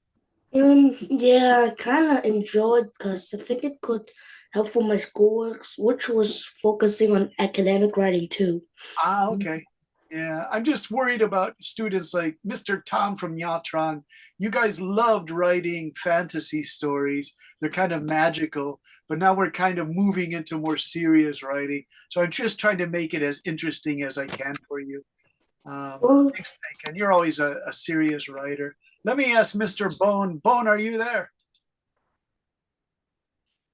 Yeah, I kind of enjoyed because I think it could help for my schoolwork, which was focusing on academic writing too. Okay. Yeah, I'm just worried about students like Mr. Tom from Yatron. You guys loved writing fantasy stories. They're kind of magical, but now we're kind of moving into more serious writing. So I'm just trying to make it as interesting as I can for you. Thanks, Nathan. You're always a serious writer. Let me ask Mr. Bone. Bone, are you there?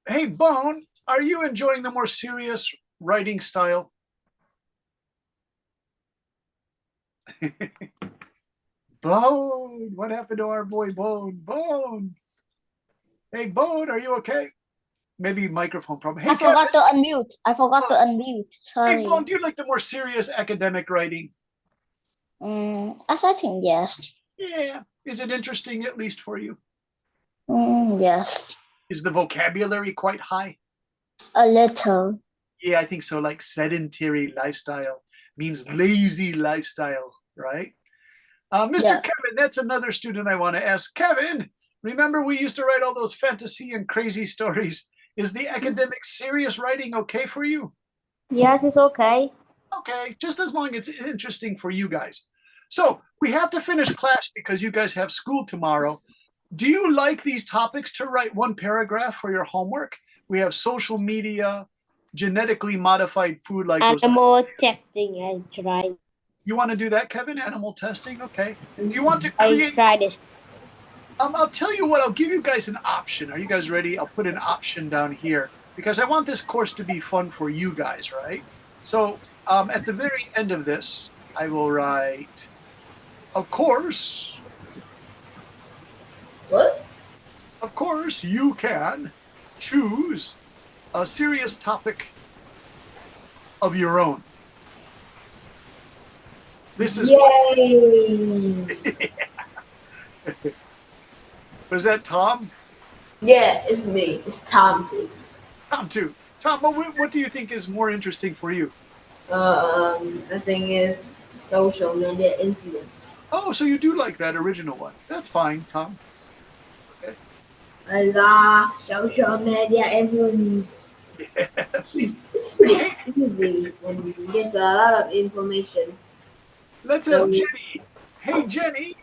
Hey, Bone, are you enjoying the more serious writing style? Bone. What happened to our boy Bone? Bone. Hey, Bone, are you okay? Maybe microphone problem. Hey, I forgot Kevin. to unmute. I forgot to unmute. Hey, Sorry. Bone, do you like the more serious academic writing? As I think yes. Yeah. Is it interesting at least for you? Yes. Is the vocabulary quite high? A little. Yeah, I think so. Like sedentary lifestyle means lazy lifestyle, right? Mr. Yeah. Kevin, that's another student I want to ask. Kevin, remember we used to write all those fantasy and crazy stories. Is the academic serious writing okay for you? Yes, it's okay. Okay, just as long as it's interesting for you guys. So we have to finish class because you guys have school tomorrow. Do you like these topics to write one paragraph for your homework? We have social media, genetically modified food like those. Animal testing, I tried. You want to do that, Kevin? Animal testing? Okay. Do you want to I create? tried it. I'll tell you what, I'll give you guys an option. Are you guys ready? I'll put an option down here because I want this course to be fun for you guys, right? So at the very end of this, I will write, of course, What? of course, you can choose a serious topic of your own. This is Yay! Was that Tom? Yeah, it's me. It's Tom too. Tom too. Tom, what do you think is more interesting for you? The thing is social media influence. Oh, so you do like that original one. That's fine, Tom. Okay. I love social media influence. Yes. It's pretty easy and there's a lot of information. Let's ask Jenny. Hey, Jenny,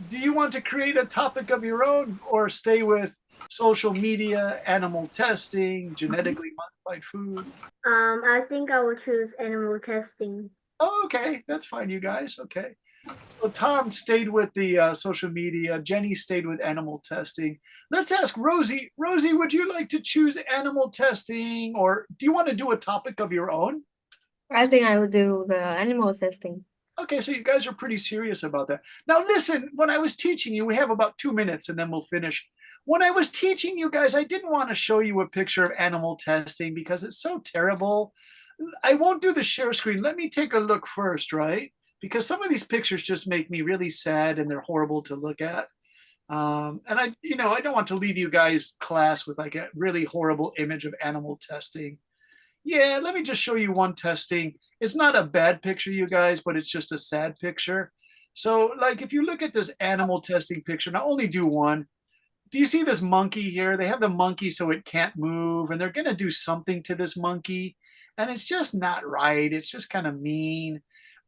do you want to create a topic of your own or stay with social media, animal testing, genetically modified food? I think I will choose animal testing. Oh, okay, that's fine, you guys. Okay. So Tom stayed with the social media. Jenny stayed with animal testing. Let's ask Rosie. Rosie, would you like to choose animal testing or do you want to do a topic of your own? I think I would do the animal testing. Okay, so you guys are pretty serious about that. Now listen, when I was teaching you, we have about 2 minutes and then we'll finish. When I was teaching you guys, I didn't want to show you a picture of animal testing because it's so terrible. I won't do the share screen. Let me take a look first, right? Because some of these pictures just make me really sad and they're horrible to look at. And I don't want to leave you guys class with like a really horrible image of animal testing. Yeah, let me just show you one testing. It's not a bad picture, you guys, but it's just a sad picture. So like if you look at this animal testing picture, and I'll only do one. Do you see this monkey here? They have the monkey so it can't move and they're going to do something to this monkey. And it's just not right. It's just kind of mean.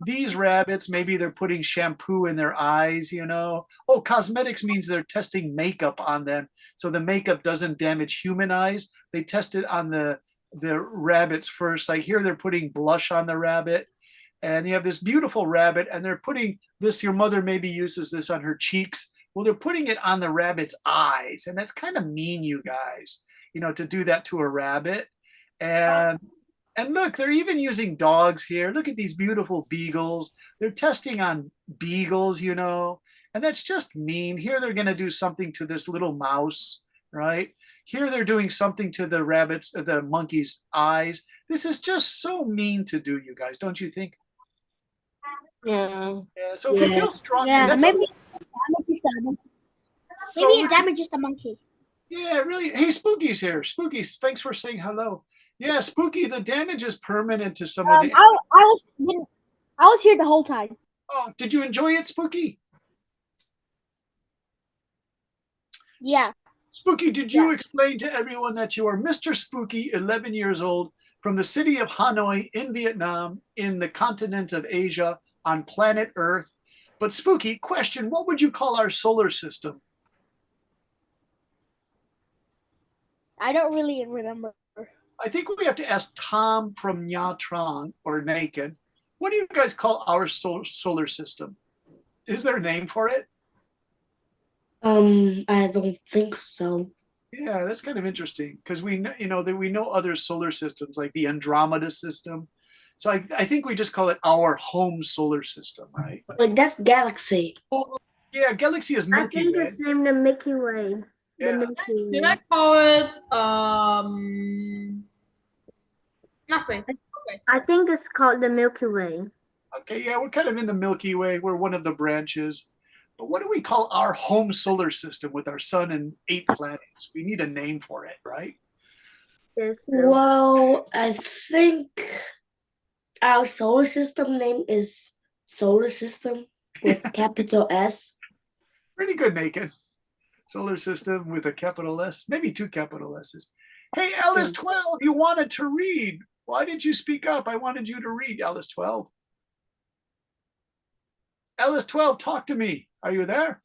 These rabbits, maybe they're putting shampoo in their eyes, you know. Oh, cosmetics means they're testing makeup on them. So the makeup doesn't damage human eyes. They test it on the rabbits first. Like here, they're putting blush on the rabbit. And you have this beautiful rabbit, and they're putting this, your mother maybe uses this on her cheeks. Well, they're putting it on the rabbit's eyes. And that's kind of mean, you guys, to do that to a rabbit. And look, they're even using dogs here. Look at these beautiful beagles. They're testing on beagles, and that's just mean. Here they're going to do something to this little mouse, right? Here they're doing something to the monkey's eyes. This is just so mean to do, you guys, don't you think? Yeah. Yeah. So if you feel strong, Maybe it damages the monkey. Yeah, really. Hey, Spooky's here. Spooky, thanks for saying hello. Yeah, Spooky, the damage is permanent to some of the. I was here the whole time. Oh, did you enjoy it, Spooky? Yeah. Spooky, did you explain to everyone that you are Mr. Spooky, 11 years old, from the city of Hanoi in Vietnam, in the continent of Asia, on planet Earth? But Spooky, question, what would you call our solar system? I don't really remember. I think we have to ask Tom from Nha Trang or Naked. What do you guys call our solar system? Is there a name for it? I don't think so. Yeah, that's kind of interesting because we know that we know other solar systems like the Andromeda system. So I think we just call it our home solar system, right? But that's galaxy. Yeah, galaxy is I Milky think Way. it's named the Milky Way. Yeah. The Milky Should Way. I call it nothing? Okay. I think it's called the Milky Way. Okay, yeah, we're kind of in the Milky Way. We're one of the branches. But what do we call our home solar system with our sun and 8 planets? We need a name for it, right? Yes. Well, I think our solar system name is solar system with capital S. Pretty good, Naked. Solar system with a capital S, maybe 2 capital S's. Hey, Alice 12, you wanted to read. Why did you speak up? I wanted you to read, Alice 12. Alice 12, talk to me. Are you there?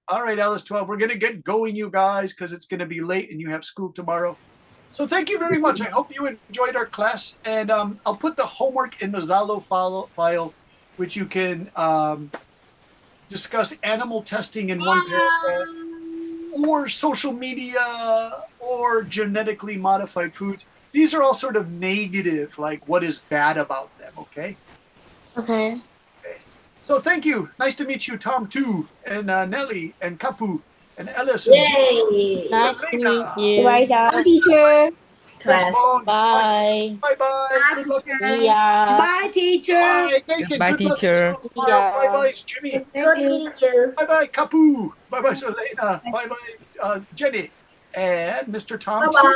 All right, Alice 12, we're going to get going, you guys, because it's going to be late and you have school tomorrow. So thank you very much. I hope you enjoyed our class. And I'll put the homework in the Zalo file, which you can discuss animal testing in one paragraph, or social media, or genetically modified foods. These are all sort of negative, like what is bad about them, okay? Okay. So thank you. Nice to meet you, Tom, too, and Nelly, and Kapu, and Ellis, and Yay! Nice to meet Elena. you. Bye, teacher. Class. Bye. Bye-bye. Good luck. See ya. Bye, teacher. Bye, Naked. Goodbye, Good luck at teacher. school tomorrow. Yeah. Bye-bye, Jimmy. It's good meeting you. Bye-bye, Kapu. Bye-bye, Selena. Bye-bye, Jenny. And Mr. Tom, Bye-bye.